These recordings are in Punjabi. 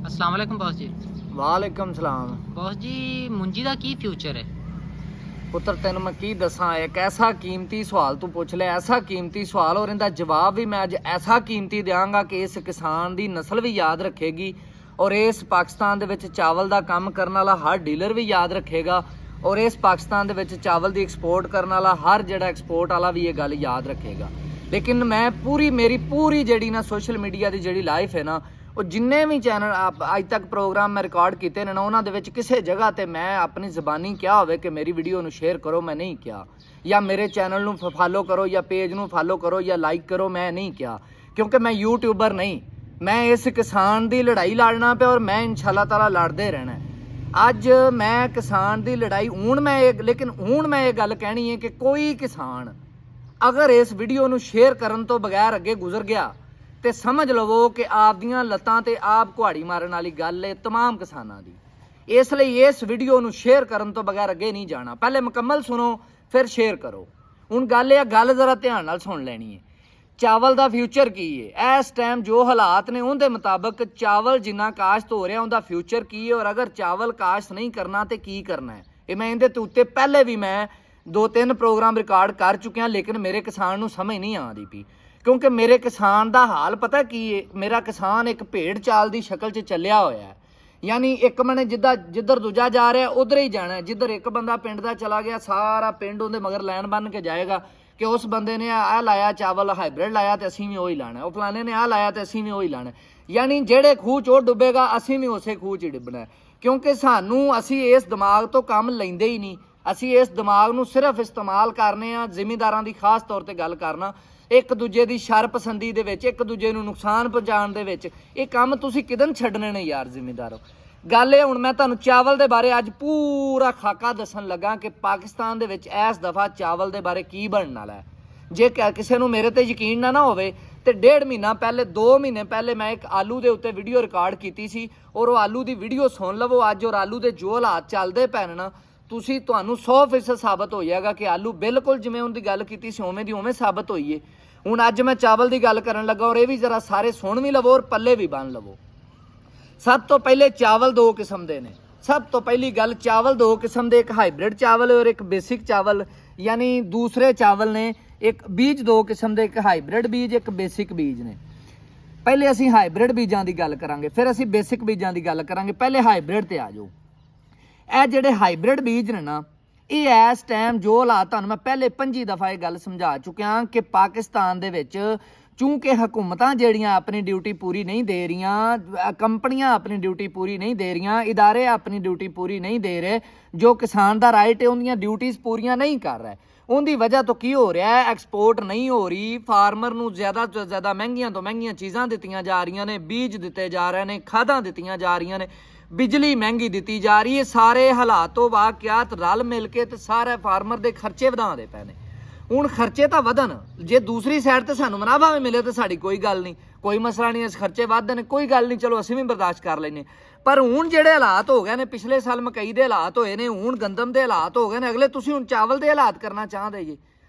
अस्सलाम वालेकुम बॉस जी। वालेकुम सलाम। बॉस जी मुंजी ਦਾ ਕੀ ਫਿਊਚਰ ਹੈ? ਪੁੱਤਰ ਤੈਨੂੰ ਮੈਂ ਕੀ ਦੱਸਾਂ, ਇੱਕ ਐਸਾ ਕੀਮਤੀ ਸਵਾਲ ਤੂੰ ਪੁੱਛ ਲਿਆ, ਐਸਾ ਕੀਮਤੀ ਸਵਾਲ, ਔਰ ਇਹਦਾ ਜਵਾਬ ਵੀ ਮੈਂ ਅੱਜ ਐਸਾ ਕੀਮਤੀ ਦਿਆਂਗਾ ਕਿ ਇਸ ਕਿਸਾਨ ਦੀ ਨਸਲ ਵੀ ਯਾਦ ਰੱਖੇਗੀ ਔਰ ਇਸ ਪਾਕਿਸਤਾਨ ਦੇ ਵਿੱਚ ਚਾਵਲ ਦਾ ਕੰਮ ਕਰਨ ਵਾਲਾ ਹਰ ਡੀਲਰ ਵੀ ਯਾਦ ਰੱਖੇਗਾ ਔਰ ਇਸ ਪਾਕਿਸਤਾਨ ਦੇ ਵਿੱਚ ਚਾਵਲ ਦੀ ਐਕਸਪੋਰਟ ਕਰਨ ਵਾਲਾ ਹਰ ਜਿਹੜਾ ਐਕਸਪੋਰਟ ਵਾਲਾ ਵੀ ਇਹ ਗੱਲ ਯਾਦ ਰੱਖੇਗਾ। ਲੇਕਿਨ ਮੈਂ ਮੇਰੀ ਪੂਰੀ ਜਿਹੜੀ ਨਾ ਸੋਸ਼ਲ ਮੀਡੀਆ ਦੀ ਜਿਹੜੀ ਲਾਈਫ ਹੈ ਨਾ, ਉਹ ਜਿੰਨੇ ਵੀ ਚੈਨਲ ਅੱਜ ਤੱਕ ਪ੍ਰੋਗਰਾਮ ਮੈਂ ਰਿਕਾਰਡ ਕੀਤੇ ਨੇ ਨਾ, ਉਹਨਾਂ ਦੇ ਵਿੱਚ ਕਿਸੇ ਜਗ੍ਹਾ ਤੇ ਮੈਂ ਆਪਣੀ ਜ਼ਬਾਨੀ ਕਿਹਾ ਹੋਵੇ ਕਿ ਮੇਰੀ ਵੀਡੀਓ ਨੂੰ ਸ਼ੇਅਰ ਕਰੋ, ਮੈਂ ਨਹੀਂ ਕਿਹਾ, ਜਾਂ ਮੇਰੇ ਚੈਨਲ ਨੂੰ ਫਾਲੋ ਕਰੋ ਜਾਂ ਪੇਜ ਨੂੰ ਫਾਲੋ ਕਰੋ ਜਾਂ ਲਾਈਕ ਕਰੋ, ਮੈਂ ਨਹੀਂ ਕਿਹਾ, ਕਿਉਂਕਿ ਮੈਂ ਯੂਟਿਊਬਰ ਨਹੀਂ। ਮੈਂ ਇਸ ਕਿਸਾਨ ਦੀ ਲੜਾਈ ਲੜਨਾ ਪਿਆ ਔਰ ਮੈਂ ਇਨਸ਼ਾਅੱਲਾ ਤਾਲਾ ਲੜਦੇ ਰਹਿਣਾ। ਅੱਜ ਮੈਂ ਕਿਸਾਨ ਦੀ ਲੜਾਈ ਹੁਣ ਮੈਂ ਇਹ ਗੱਲ ਕਹਿਣੀ ਹੈ ਕਿ ਕੋਈ ਕਿਸਾਨ ਅਗਰ ਇਸ ਵੀਡੀਓ ਨੂੰ ਸ਼ੇਅਰ ਕਰਨ ਤੋਂ ਬਗੈਰ ਅੱਗੇ ਗੁਜ਼ਰ ਗਿਆ ਤੇ ਸਮਝ ਲਵੋ ਕਿ ਆਪਦੀਆਂ ਲੱਤਾਂ ਤੇ ਆਪ ਕੁਹਾੜੀ ਮਾਰਨ ਵਾਲੀ ਗੱਲ ਹੈ तमाम ਕਿਸਾਨਾਂ ਦੀ। ਇਸ ਲਈ ਇਸ ਵੀਡੀਓ ਨੂੰ ਸ਼ੇਅਰ ਕਰਨ ਤੋਂ ਬਗੈਰ ਅੱਗੇ ਨਹੀਂ ਜਾਣਾ। ਪਹਿਲੇ ਮੁਕੰਮਲ ਸੁਣੋ ਫਿਰ ਸ਼ੇਅਰ ਕਰੋ। ਹੁਣ ਗੱਲ ਇਹ ਗੱਲ ਜ਼ਰਾ ਧਿਆਨ ਨਾਲ ਸੁਣ ਲੈਣੀ ਹੈ। ਚਾਵਲ ਦਾ ਫਿਊਚਰ ਕੀ ਹੈ ਇਸ ਟਾਈਮ, ਜੋ ਹਾਲਾਤ ਨੇ ਉਹਦੇ ਮੁਤਾਬਕ ਚਾਵਲ ਜਿੰਨਾ ਕਾਸ਼ਤ ਹੋ ਰਿਹਾ ਉਹਦਾ ਫਿਊਚਰ ਕੀ ਹੈ, ਔਰ ਅਗਰ ਚਾਵਲ ਕਾਸ਼ਤ ਨਹੀਂ ਕਰਨਾ ਤੇ ਕੀ ਕਰਨਾ ਹੈ। ਇਹ ਮੈਂ ਇਹਦੇ ਉੱਤੇ ਪਹਿਲੇ ਵੀ ਮੈਂ 2-3 ਪ੍ਰੋਗਰਾਮ ਰਿਕਾਰਡ ਕਰ ਚੁੱਕਿਆ, ਲੇਕਿਨ ਮੇਰੇ ਕਿਸਾਨ ਨੂੰ ਸਮਝ ਨਹੀਂ ਆਉਂਦੀ ਪਈ, ਕਿਉਂਕਿ ਮੇਰੇ ਕਿਸਾਨ ਦਾ ਹਾਲ ਪਤਾ ਕੀ ਹੈ। ਮੇਰਾ ਕਿਸਾਨ ਇੱਕ ਭੇਡ ਚਾਲ ਦੀ ਸ਼ਕਲ 'ਚ ਚੱਲਿਆ ਹੋਇਆ ਹੈ, ਯਾਨੀ ਇੱਕ ਮਨੇ ਜਿੱਧਰ ਦੂਜਾ ਜਾ ਰਿਹਾ ਉਧਰ ਹੀ ਜਾਣਾ। ਜਿੱਧਰ ਇੱਕ ਬੰਦਾ ਪਿੰਡ ਦਾ ਚਲਾ ਗਿਆ ਸਾਰਾ ਪਿੰਡ ਉਹਦੇ ਮਗਰ ਲਾਈਨ ਬੰਨ ਕੇ ਜਾਏਗਾ ਕਿ ਉਸ ਬੰਦੇ ਨੇ ਆਹ ਲਾਇਆ ਚਾਵਲ ਹਾਈਬ੍ਰਿਡ ਲਾਇਆ ਤੇ ਅਸੀਂ ਵੀ ਉਹੀ ਲਾਣਾ, ਉਹ ਫਲਾਣੇ ਨੇ ਆਹ ਲਾਇਆ ਤੇ ਅਸੀਂ ਵੀ ਉਹੀ ਲਾਣਾ। ਯਾਨੀ ਜਿਹੜੇ ਖੂਹ 'ਚ ਉਹ ਡੁੱਬੇਗਾ ਅਸੀਂ ਵੀ ਉਸੇ ਖੂਹ 'ਚ ਹੀ ਡੁੱਬਣਾ, ਕਿਉਂਕਿ ਅਸੀਂ ਇਸ ਦਿਮਾਗ ਤੋਂ ਕੰਮ ਲੈਂਦੇ ਹੀ ਨਹੀਂ। ਅਸੀਂ ਇਸ ਦਿਮਾਗ ਨੂੰ ਸਿਰਫ ਇਸਤੇਮਾਲ ਕਰਨੇ ਆ ਜ਼ਿਮੀਂਦਾਰਾਂ ਦੀ ਖਾਸ ਤੌਰ ਤੇ ਗੱਲ ਕਰਨਾ, ਇੱਕ ਦੂਜੇ ਦੀ ਸ਼ਰ ਪਸੰਦੀ ਦੇ ਵਿੱਚ, ਇੱਕ ਦੂਜੇ ਨੂੰ ਨੁਕਸਾਨ ਪਹੁੰਚਾਉਣ ਦੇ ਵਿੱਚ। ਇਹ ਕੰਮ ਤੁਸੀਂ ਕਿਦਨ ਛੱਡਣੇ ਨੇ ਯਾਰ ਜ਼ਿਮੀਂਦਾਰੋ। ਗੱਲ ਇਹ ਹੁਣ ਮੈਂ ਤੁਹਾਨੂੰ ਚਾਵਲ ਦੇ ਬਾਰੇ ਅੱਜ ਪੂਰਾ ਖਾਕਾ ਦੱਸਣ ਲੱਗਾ ਕਿ ਪਾਕਿਸਤਾਨ ਦੇ ਵਿੱਚ ਇਸ ਦਫਾ ਚਾਵਲ ਦੇ ਬਾਰੇ ਕੀ ਬਣਨ ਵਾਲਾ ਹੈ। ਜੇ ਕਿਸੇ ਨੂੰ ਮੇਰੇ ਤੇ ਯਕੀਨ ਨਾ ਹੋਵੇ ਤੇ 1.5 ਮਹੀਨਾ ਪਹਿਲੇ 2 ਮਹੀਨੇ ਪਹਿਲੇ ਮੈਂ ਇੱਕ ਆਲੂ ਦੇ ਉੱਤੇ ਵੀਡੀਓ ਰਿਕਾਰਡ ਕੀਤੀ ਸੀ ਔਰ ਉਹ ਆਲੂ ਦੀ ਵੀਡੀਓ ਸੁਣ ਲਵੋ ਅੱਜ, ਔਰ ਆਲੂ ਦੇ ਜੋ ਹਾਲਾਤ ਚੱਲਦੇ ਪਏ ਨਾ, ਤੁਹਾਨੂੰ 100% ਸਾਬਤ ਹੋ ਜਾਏਗਾ ਕਿ ਆਲੂ ਬਿਲਕੁਲ ਜਿਵੇਂ ਉਹਦੀ ਗੱਲ ਕੀਤੀ ਸੀ ਉਵੇਂ ਦੀ ਉਵੇਂ ਸਾਬਤ ਹੋਈ ਹੈ। ਹੁਣ ਅੱਜ ਮੈਂ ਚਾਵਲ ਦੀ ਗੱਲ ਕਰਨ ਲੱਗਾ ਔਰ ਇਹ ਵੀ ਜ਼ਰਾ ਸਾਰੇ ਸੁਣ ਵੀ ਲਵੋ ਔਰ ਪੱਲੇ ਵੀ ਬੰਨ ਲਵੋ। ਸਭ ਤੋਂ ਪਹਿਲੇ ਚਾਵਲ 2 ਕਿਸਮ ਦੇ ਨੇ। ਸਭ ਤੋਂ ਪਹਿਲੀ ਗੱਲ, ਚਾਵਲ 2 ਕਿਸਮ ਦੇ, ਇੱਕ ਹਾਈਬ੍ਰਿਡ ਚਾਵਲ ਔਰ ਇੱਕ ਬੇਸਿਕ ਚਾਵਲ, ਯਾਨੀ ਦੂਸਰੇ ਚਾਵਲ ਨੇ। ਇੱਕ ਬੀਜ 2 ਕਿਸਮ ਦੇ, ਇੱਕ ਹਾਈਬ੍ਰਿਡ ਬੀਜ ਇੱਕ ਬੇਸਿਕ ਬੀਜ ਨੇ। ਪਹਿਲੇ ਅਸੀਂ ਹਾਈਬ੍ਰਿਡ ਬੀਜਾਂ ਦੀ ਗੱਲ ਕਰਾਂਗੇ, ਫਿਰ ਅਸੀਂ ਬੇਸਿਕ ਬੀਜਾਂ ਦੀ ਗੱਲ ਕਰਾਂਗੇ। ਪਹਿਲੇ ਹਾਈਬ੍ਰਿਡ ਤੇ ਆ ਜਾਓ। ਇਹ ਜਿਹੜੇ ਹਾਈਬ੍ਰਿਡ ਬੀਜ ਨੇ ਨਾ, ਇਹ ਇਸ ਟਾਈਮ ਜੋ ਹਾਲਾਤ, ਤੁਹਾਨੂੰ ਮੈਂ ਪਹਿਲੇ 25 ਦਫਾ ਇਹ ਗੱਲ ਸਮਝਾ ਚੁੱਕਿਆ ਕਿ ਪਾਕਿਸਤਾਨ ਦੇ ਵਿੱਚ ਚੂੰਕਿ ਹਕੂਮਤਾਂ ਜਿਹੜੀਆਂ ਆਪਣੀ ਡਿਊਟੀ ਪੂਰੀ ਨਹੀਂ ਦੇ ਰਹੀਆਂ, ਕੰਪਨੀਆਂ ਆਪਣੀ ਡਿਊਟੀ ਪੂਰੀ ਨਹੀਂ ਦੇ ਰਹੀਆਂ, ਇਦਾਰੇ ਆਪਣੀ ਡਿਊਟੀ ਪੂਰੀ ਨਹੀਂ ਦੇ ਰਹੇ, ਜੋ ਕਿਸਾਨ ਦਾ ਰਾਈਟ ਹੈ ਉਹਦੀਆਂ ਡਿਊਟੀਆਂ ਪੂਰੀਆਂ ਨਹੀਂ ਕਰ ਰਹੇ, ਉਹਦੀ ਵਜ੍ਹਾ ਤੋਂ ਕੀ ਹੋ ਰਿਹਾ ਹੈ, ਐਕਸਪੋਰਟ ਨਹੀਂ ਹੋ ਰਹੀ। ਫਾਰਮਰ ਨੂੰ ਜ਼ਿਆਦਾ ਤੋਂ ਜ਼ਿਆਦਾ ਮਹਿੰਗੀਆਂ ਤੋਂ ਮਹਿੰਗੀਆਂ ਚੀਜ਼ਾਂ ਦਿੱਤੀਆਂ ਜਾ ਰਹੀਆਂ ਨੇ, ਬੀਜ ਦਿੱਤੇ ਜਾ ਰਹੇ ਨੇ, ਖਾਦਾਂ ਦਿੱਤੀਆਂ ਜਾ ਰਹੀਆਂ ਨੇ, ਬਿਜਲੀ ਮਹਿੰਗੀ ਦਿੱਤੀ ਜਾ ਰਹੀ ਹੈ। ਸਾਰੇ ਹਾਲਾਤੋਂ ਵਾਕਿਆਤ ਰਲ ਮਿਲ ਕੇ ਤੇ ਸਾਰੇ ਫਾਰਮਰ ਦੇ ਖਰਚੇ ਵਧਾਉਂਦੇ ਪਏ ਨੇ। ਹੁਣ ਖਰਚੇ ਤਾਂ ਵਧਣ, ਜੇ ਦੂਸਰੀ ਸਾਈਡ ਤੇ ਸਾਨੂੰ ਮੁਨਾਫਾ ਵੀ ਮਿਲੇ ਤਾਂ ਸਾਡੀ ਕੋਈ ਗੱਲ ਨਹੀਂ, ਕੋਈ ਮਸਲਾ ਨਹੀਂ। ਇਸ ਖਰਚੇ ਵੱਧਦੇ ਨੇ ਕੋਈ ਗੱਲ ਨਹੀਂ, ਚਲੋ ਅਸੀਂ ਵੀ ਬਰਦਾਸ਼ਤ ਕਰ ਲੈਂਦੇ। ਪਰ ਹੁਣ ਜਿਹੜੇ ਹਾਲਾਤ ਹੋ ਗਏ ਨੇ, ਪਿਛਲੇ ਸਾਲ ਮਕਈ ਦੇ ਹਾਲਾਤ ਹੋਏ ਨੇ, ਹੁਣ ਗੰਦਮ ਦੇ ਹਾਲਾਤ ਹੋ ਗਏ ਨੇ, ਅਗਲੇ ਤੁਸੀਂ ਹੁਣ ਚਾਵਲ ਦੇ ਹਾਲਾਤ ਕਰਨਾ ਚਾਹੁੰਦੇ ਜੀ।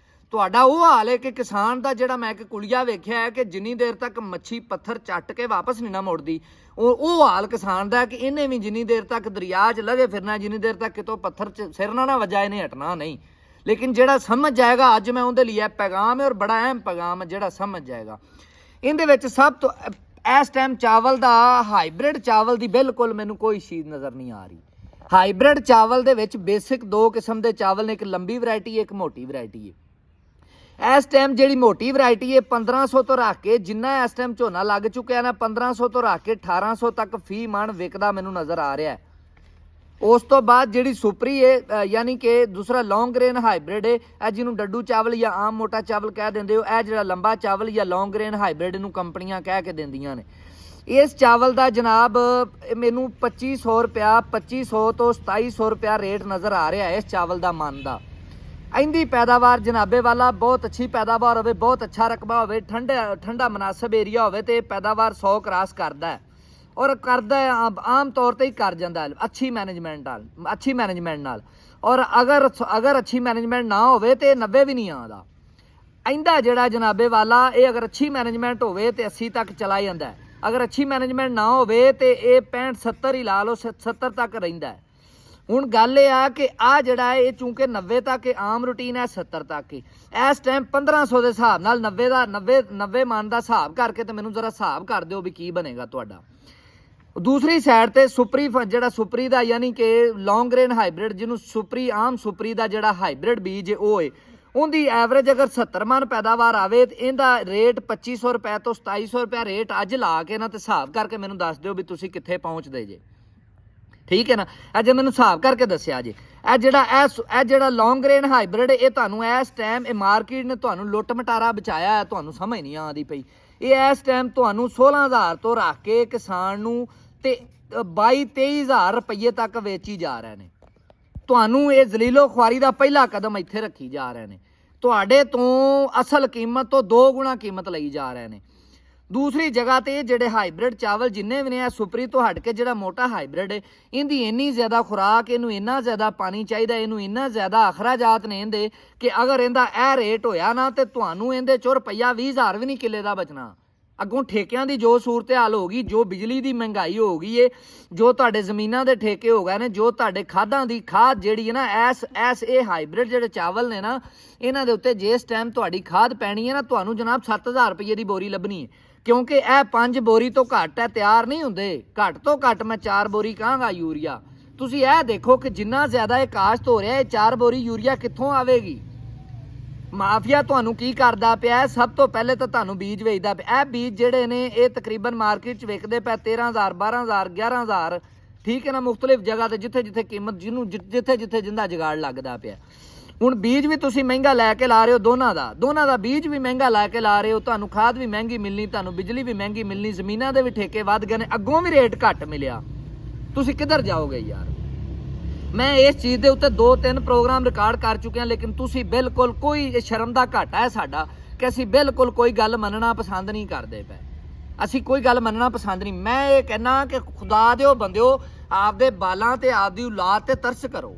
ਤੁਹਾਡਾ ਉਹ ਹਾਲ ਹੈ ਕਿ ਕਿਸਾਨ ਦਾ ਜਿਹੜਾ ਮੈਂ ਇੱਕ ਕੁਲੀਆ ਵੇਖਿਆ ਹੈ ਕਿ ਜਿੰਨੀ ਦੇਰ ਤੱਕ ਮੱਛੀ ਪੱਥਰ ਚੱਟ ਕੇ ਵਾਪਸ ਨਹੀਂ ਨਾ ਮੁੜਦੀ, ਉਹ ਹਾਲ ਕਿਸਾਨ ਦਾ ਕਿ ਇਹਨੇ ਵੀ ਜਿੰਨੀ ਦੇਰ ਤੱਕ ਦਰਿਆ 'ਚ ਲਗੇ ਫਿਰਨਾ, ਜਿੰਨੀ ਦੇਰ ਤੱਕ ਕਿਤੋਂ ਪੱਥਰ 'ਚ ਸਿਰ ਨਾ ਵਜਾ, ਇਹਨੇ ਹਟਣਾ ਨਹੀਂ। ਲੇਕਿਨ ਜਿਹੜਾ ਸਮਝ ਜਾਏਗਾ, ਅੱਜ ਮੈਂ ਉਹਦੇ ਲਈ ਇਹ ਪੈਗਾਮ ਹੈ ਔਰ ਬੜਾ ਅਹਿਮ ਪੈਗਾਮ ਹੈ, ਜਿਹੜਾ ਸਮਝ ਜਾਏਗਾ ਇਹਦੇ ਵਿੱਚ ਸਭ ਤੋਂ ਇਸ ਟਾਈਮ ਚਾਵਲ ਦਾ, ਹਾਈਬ੍ਰਿਡ ਚਾਵਲ ਦੀ ਬਿਲਕੁਲ ਮੈਨੂੰ ਕੋਈ ਚੀਜ਼ ਨਜ਼ਰ ਨਹੀਂ ਆ ਰਹੀ। ਹਾਈਬ੍ਰਿਡ ਚਾਵਲ ਦੇ ਵਿੱਚ ਬੇਸਿਕ 2 ਕਿਸਮ ਦੇ ਚਾਵਲ ਨੇ, ਇੱਕ ਲੰਬੀ ਵੈਰਾਈਟੀ ਹੈ, ਇੱਕ ਮੋਟੀ ਵੈਰਾਈਟੀ ਹੈ। ਇਸ ਟਾਈਮ ਜਿਹੜੀ ਮੋਟੀ ਵੈਰਾਈਟੀ ਹੈ 1500 ਤੋਂ ਰੱਖ ਕੇ, ਜਿੰਨਾ ਇਸ ਟਾਈਮ ਝੋਨਾ ਲੱਗ ਚੁੱਕਿਆ ਨਾ, 1500 ਤੋਂ ਰੱਖ ਕੇ 1800 ਤੱਕ ਫੀ ਮਣ ਵਿਕਦਾ ਮੈਨੂੰ ਨਜ਼ਰ ਆ ਰਿਹਾ ਹੈ। ਉਸ ਤੋਂ ਬਾਅਦ ਜਿਹੜੀ ਸੁਪਰੀ ਹੈ, ਯਾਨੀ ਕਿ ਦੂਸਰਾ ਲੌਂਗ ਗ੍ਰੇਨ ਹਾਈਬ੍ਰਿਡ ਹੈ, ਇਹ ਜਿਹਨੂੰ ਡੱਡੂ ਚਾਵਲ ਜਾਂ ਆਮ ਮੋਟਾ ਚਾਵਲ ਕਹਿ ਦਿੰਦੇ ਹੋ, ਇਹ ਜਿਹੜਾ ਲੰਬਾ ਚਾਵਲ ਜਾਂ ਲੌਂਗ ਗ੍ਰੇਨ ਹਾਈਬ੍ਰਿਡ ਨੂੰ ਕੰਪਨੀਆਂ ਕਹਿ ਕੇ ਦਿੰਦੀਆਂ ਨੇ। ਇਸ ਚਾਵਲ ਦਾ ਜਨਾਬ ਮੈਨੂੰ 2500 ਰੁਪਇਆ, 2500 ਤੋਂ 2700 ਰੁਪਇਆ ਰੇਟ ਨਜ਼ਰ ਆ ਰਿਹਾ ਇਸ ਚਾਵਲ ਦਾ ਮਨ ਦਾ। ਇੰਦੀ ਪੈਦਾਵਾਰ ਜਨਾਬੇ ਵਾਲਾ, ਬਹੁਤ ਅੱਛੀ ਪੈਦਾਵਾਰ ਹੋਵੇ, ਬਹੁਤ ਅੱਛਾ ਰਕਬਾ ਹੋਵੇ, ਠੰਡਾ ਮੁਨਾਸਬ ਏਰੀਆ ਹੋਵੇ ਤੇ ਪੈਦਾਵਾਰ 100 ਕ੍ਰਾਸ ਕਰਦਾ ਹੈ ਔਰ ਕਰਦਾ ਆਮ ਤੌਰ ਤੇ ਹੀ ਕਰ ਜਾਂਦਾ ਹੈ ਅੱਛੀ ਮੈਨੇਜਮੈਂਟ ਨਾਲ। ਔਰ ਅਗਰ ਅੱਛੀ ਮੈਨੇਜਮੈਂਟ ਨਾ ਹੋਵੇ ਤੇ 90 ਵੀ ਨਹੀਂ ਆਉਂਦਾ। ਇਹਦਾ ਜਿਹੜਾ ਜਨਾਬੇ ਵਾਲਾ, ਇਹ ਅਗਰ ਅੱਛੀ ਮੈਨੇਜਮੈਂਟ ਹੋਵੇ ਤੇ 80 ਤੱਕ ਚਲਾ ਜਾਂਦਾ ਹੈ। ਅਗਰ ਅੱਛੀ ਮੈਨੇਜਮੈਂਟ ਨਾ ਹੋਵੇ ਤੇ ਇਹ 65 70 ਹੀ ਲਾ ਲਓ 70 ਤੱਕ ਰਹਿੰਦਾ ਹੈ। ਹੁਣ ਗੱਲ ਇਹ ਆ ਕਿ ਆ ਜਿਹੜਾ ਹੈ ਇਹ ਚੂੰਕਿ 90 ਤੱਕ ਇਹ ਆਮ ਰੂਟੀਨ ਹੈ 70 ਤੱਕ ਹੀ ਇਸ ਟਾਈਮ 1500 ਦੇ ਹਿਸਾਬ ਨਾਲ 90 ਮਨ ਦਾ ਹਿਸਾਬ ਕਰਕੇ ਤੇ ਮੈਨੂੰ ਜ਼ਰਾ ਹਿਸਾਬ ਕਰ ਦਿਓ ਵੀ ਕੀ ਬਣੇਗਾ ਤੁਹਾਡਾ। ਦੂਸਰੀ ਸਾਈਡ ਤੇ ਸੁਪਰੀ ਜਿਹੜਾ ਸੁਪਰੀ ਦਾ ਯਾਨੀ ਕਿ ਲੌਂਗ ਗ੍ਰੇਨ ਹਾਈਬ੍ਰਿਡ ਜਿਹਨੂੰ ਸੁਪਰੀ ਆਮ ਸੁਪਰੀ ਦਾ ਜਿਹੜਾ ਹਾਈਬ੍ਰਿਡ ਬੀਜ ਉਹ ਹੈ ਉਹਦੀ ਐਵਰੇਜ ਅਗਰ 70 ਮਨ ਪੈਦਾਵਾਰ ਆਵੇ ਤੇ ਇਹਦਾ ਰੇਟ 2500 ਰੁਪਏ ਤੋਂ 2700 ਰੁਪਏ ਰੇਟ ਅੱਜ ਲਾ ਕੇ ਨਾ ਤੇ ਹਿਸਾਬ ਕਰਕੇ ਮੈਨੂੰ ਦੱਸ ਦਿਓ ਵੀ ਤੁਸੀਂ ਕਿੱਥੇ ਪਹੁੰਚਦੇ ਜੇ। ਠੀਕ ਹੈ ਨਾ, ਅੱਜ ਮੈਨੂੰ ਹਿਸਾਬ ਕਰਕੇ ਦੱਸਿਆ ਜੀ। ਇਹ ਜਿਹੜਾ ਲੌਂਗ ਗ੍ਰੇਨ ਹਾਈਬ੍ਰਿਡ ਇਹ ਤੁਹਾਨੂੰ ਇਸ ਟਾਈਮ ਇਹ ਮਾਰਕੀਟ ਨੇ ਤੁਹਾਨੂੰ ਲੁੱਟ ਮਟਾਰਾ ਬਚਾਇਆ ਹੈ, ਤੁਹਾਨੂੰ ਸਮਝ ਨਹੀਂ ਆਉਂਦੀ ਪਈ। ਇਹ ਇਸ ਟਾਈਮ ਤੁਹਾਨੂੰ 16000 ਤੋਂ ਰੱਖ ਕੇ ਕਿਸਾਨ ਨੂੰ ਤੇ 22-23,000 ਰੁਪਏ ਤੱਕ ਵੇਚੀ ਜਾ ਰਹੇ ਨੇ। ਤੁਹਾਨੂੰ ਇਹ ਜ਼ਲੀਲੋ ਖੁਆਰੀ ਦਾ ਪਹਿਲਾ ਕਦਮ ਇੱਥੇ ਰੱਖੀ ਜਾ ਰਹੇ ਨੇ, ਤੁਹਾਡੇ ਤੋਂ ਅਸਲ ਕੀਮਤ ਤੋਂ 2 ਗੁਣਾ ਕੀਮਤ ਲਈ ਜਾ ਰਹੇ ਨੇ। ਦੂਸਰੀ ਜਗ੍ਹਾ ਤੇ ਜਿਹੜੇ ਹਾਈਬ੍ਰਿਡ ਚਾਵਲ ਜਿੰਨੇ ਵੀ ਨੇ ਆ ਸੁਪਰੀ ਤੋਂ ਹਟ ਕੇ ਜਿਹੜਾ ਮੋਟਾ ਹਾਈਬ੍ਰਿਡ ਹੈ ਇਹਦੀ ਇੰਨੀ ਜ਼ਿਆਦਾ ਖੁਰਾਕ, ਇਹਨੂੰ ਇੰਨਾ ਜ਼ਿਆਦਾ ਪਾਣੀ ਚਾਹੀਦਾ, ਇਹਨੂੰ ਇੰਨਾ ਜ਼ਿਆਦਾ ਅਖਰਾਜਾਤ ਨੇ ਇਹਦੇ ਕਿ ਅਗਰ ਇਹਦਾ ਇਹ ਰੇਟ ਹੋਇਆ ਨਾ ਤੇ ਤੁਹਾਨੂੰ ਇਹਦੇ ਚੋਂ ਰੁਪਈਆ 20,000 ਵੀ ਨਹੀਂ ਕਿੱਲੇ ਦਾ ਬਚਣਾ। ਅੱਗੋਂ ਠੇਕਿਆਂ ਦੀ ਜੋ ਸੂਰਤ ਹਾਲ ਹੋ ਗਈ, ਜੋ ਬਿਜਲੀ ਦੀ ਮਹਿੰਗਾਈ ਹੋ ਗਈ ਏ, ਜੋ ਤੁਹਾਡੇ ਜ਼ਮੀਨਾਂ ਦੇ ਠੇਕੇ ਹੋ ਗਏ ਨੇ, ਜੋ ਤੁਹਾਡੇ ਖਾਦਾਂ ਦੀ ਖਾਦ ਜਿਹੜੀ ਹੈ ਨਾ ਐਸ ਇਹ ਹਾਈਬ੍ਰਿਡ ਜਿਹੜੇ ਚਾਵਲ ਨੇ ਨਾ ਇਹਨਾਂ ਦੇ ਉੱਤੇ ਜਿਸ ਟਾਈਮ ਤੁਹਾਡੀ ਖਾਦ ਪੈਣੀ ਹੈ ਨਾ ਤੁਹਾਨੂੰ ਜਨਾਬ 7,000 ਰੁਪਏ ਦੀ ਬੋਰੀ ਲੱਭਣੀ ਹੈ, ਕਿਉਂਕਿ ਇਹ 5 ਬੋਰੀ ਤੋਂ ਘੱਟ ਹੈ ਤਿਆਰ ਨਹੀਂ ਹੁੰਦੇ। ਘੱਟ ਤੋਂ ਘੱਟ ਮੈਂ 4 ਬੋਰੀ ਕਹਾਂਗਾ ਯੂਰੀਆ। ਤੁਸੀਂ ਇਹ ਦੇਖੋ ਕਿ ਜਿੰਨਾ ਜ਼ਿਆਦਾ ਇਹ ਕਾਸ਼ਤ ਹੋ ਰਿਹਾ ਇਹ 4 ਬੋਰੀ ਯੂਰੀਆ ਕਿੱਥੋਂ ਆਵੇਗੀ। ਮਾਫੀਆ ਤੁਹਾਨੂੰ ਕੀ ਕਰਦਾ ਪਿਆ, ਸਭ ਤੋਂ ਪਹਿਲੇ ਤਾਂ ਤੁਹਾਨੂੰ ਬੀਜ ਵੇਚਦਾ ਪਿਆ। ਇਹ ਬੀਜ ਜਿਹੜੇ ਨੇ ਇਹ ਤਕਰੀਬਨ ਮਾਰਕੀਟ 'ਚ ਵਿਕਦੇ ਪਏ 13,000 12,000 11,000, ਠੀਕ ਹੈ ਨਾ, ਮੁਖਤਲਿਫ ਜਗ੍ਹਾ ਤੇ ਜਿੱਥੇ ਕੀਮਤ ਜਿਹਨੂੰ ਜਿੱਥੇ ਜਿੰਦਾ ਜੁਗਾੜ ਲੱਗਦਾ ਪਿਆ। ਹੁਣ ਬੀਜ ਵੀ ਤੁਸੀਂ ਮਹਿੰਗਾ ਲੈ ਕੇ ਲਾ ਰਹੇ ਹੋ, ਦੋਨਾਂ ਦਾ ਬੀਜ ਵੀ ਮਹਿੰਗਾ ਲੈ ਕੇ ਲਾ ਰਹੇ ਹੋ, ਤੁਹਾਨੂੰ ਖਾਦ ਵੀ ਮਹਿੰਗੀ ਮਿਲਣੀ, ਤੁਹਾਨੂੰ ਬਿਜਲੀ ਵੀ ਮਹਿੰਗੀ ਮਿਲਣੀ, ਜ਼ਮੀਨਾਂ ਦੇ ਵੀ ਠੇਕੇ ਵੱਧ ਗਏ ਨੇ, ਅੱਗੋਂ ਵੀ ਰੇਟ ਘੱਟ ਮਿਲਿਆ, ਤੁਸੀਂ ਕਿੱਧਰ ਜਾਓਗੇ ਯਾਰ। ਮੈਂ ਇਸ ਚੀਜ਼ ਦੇ ਉੱਤੇ 2-3 ਪ੍ਰੋਗਰਾਮ ਰਿਕਾਰਡ ਕਰ ਚੁੱਕਿਆ, ਲੇਕਿਨ ਤੁਸੀਂ ਬਿਲਕੁਲ ਕੋਈ ਸ਼ਰਮ ਦਾ ਘਾਟਾ ਹੈ ਸਾਡਾ ਕਿ ਅਸੀਂ ਬਿਲਕੁਲ ਕੋਈ ਗੱਲ ਮੰਨਣਾ ਪਸੰਦ ਨਹੀਂ ਕਰਦੇ ਪਏ। ਅਸੀਂ ਕੋਈ ਗੱਲ ਮੰਨਣਾ ਪਸੰਦ ਨਹੀਂ। ਮੈਂ ਇਹ ਕਹਿਣਾ ਕਿ ਖੁਦਾ ਦਿਓ ਬੰਦਿਓ ਆਪਦੇ ਬਾਲਾਂ ਤੇ ਆਪਦੀ ਔਲਾਦ ਤੇ ਤਰਸ ਕਰੋ,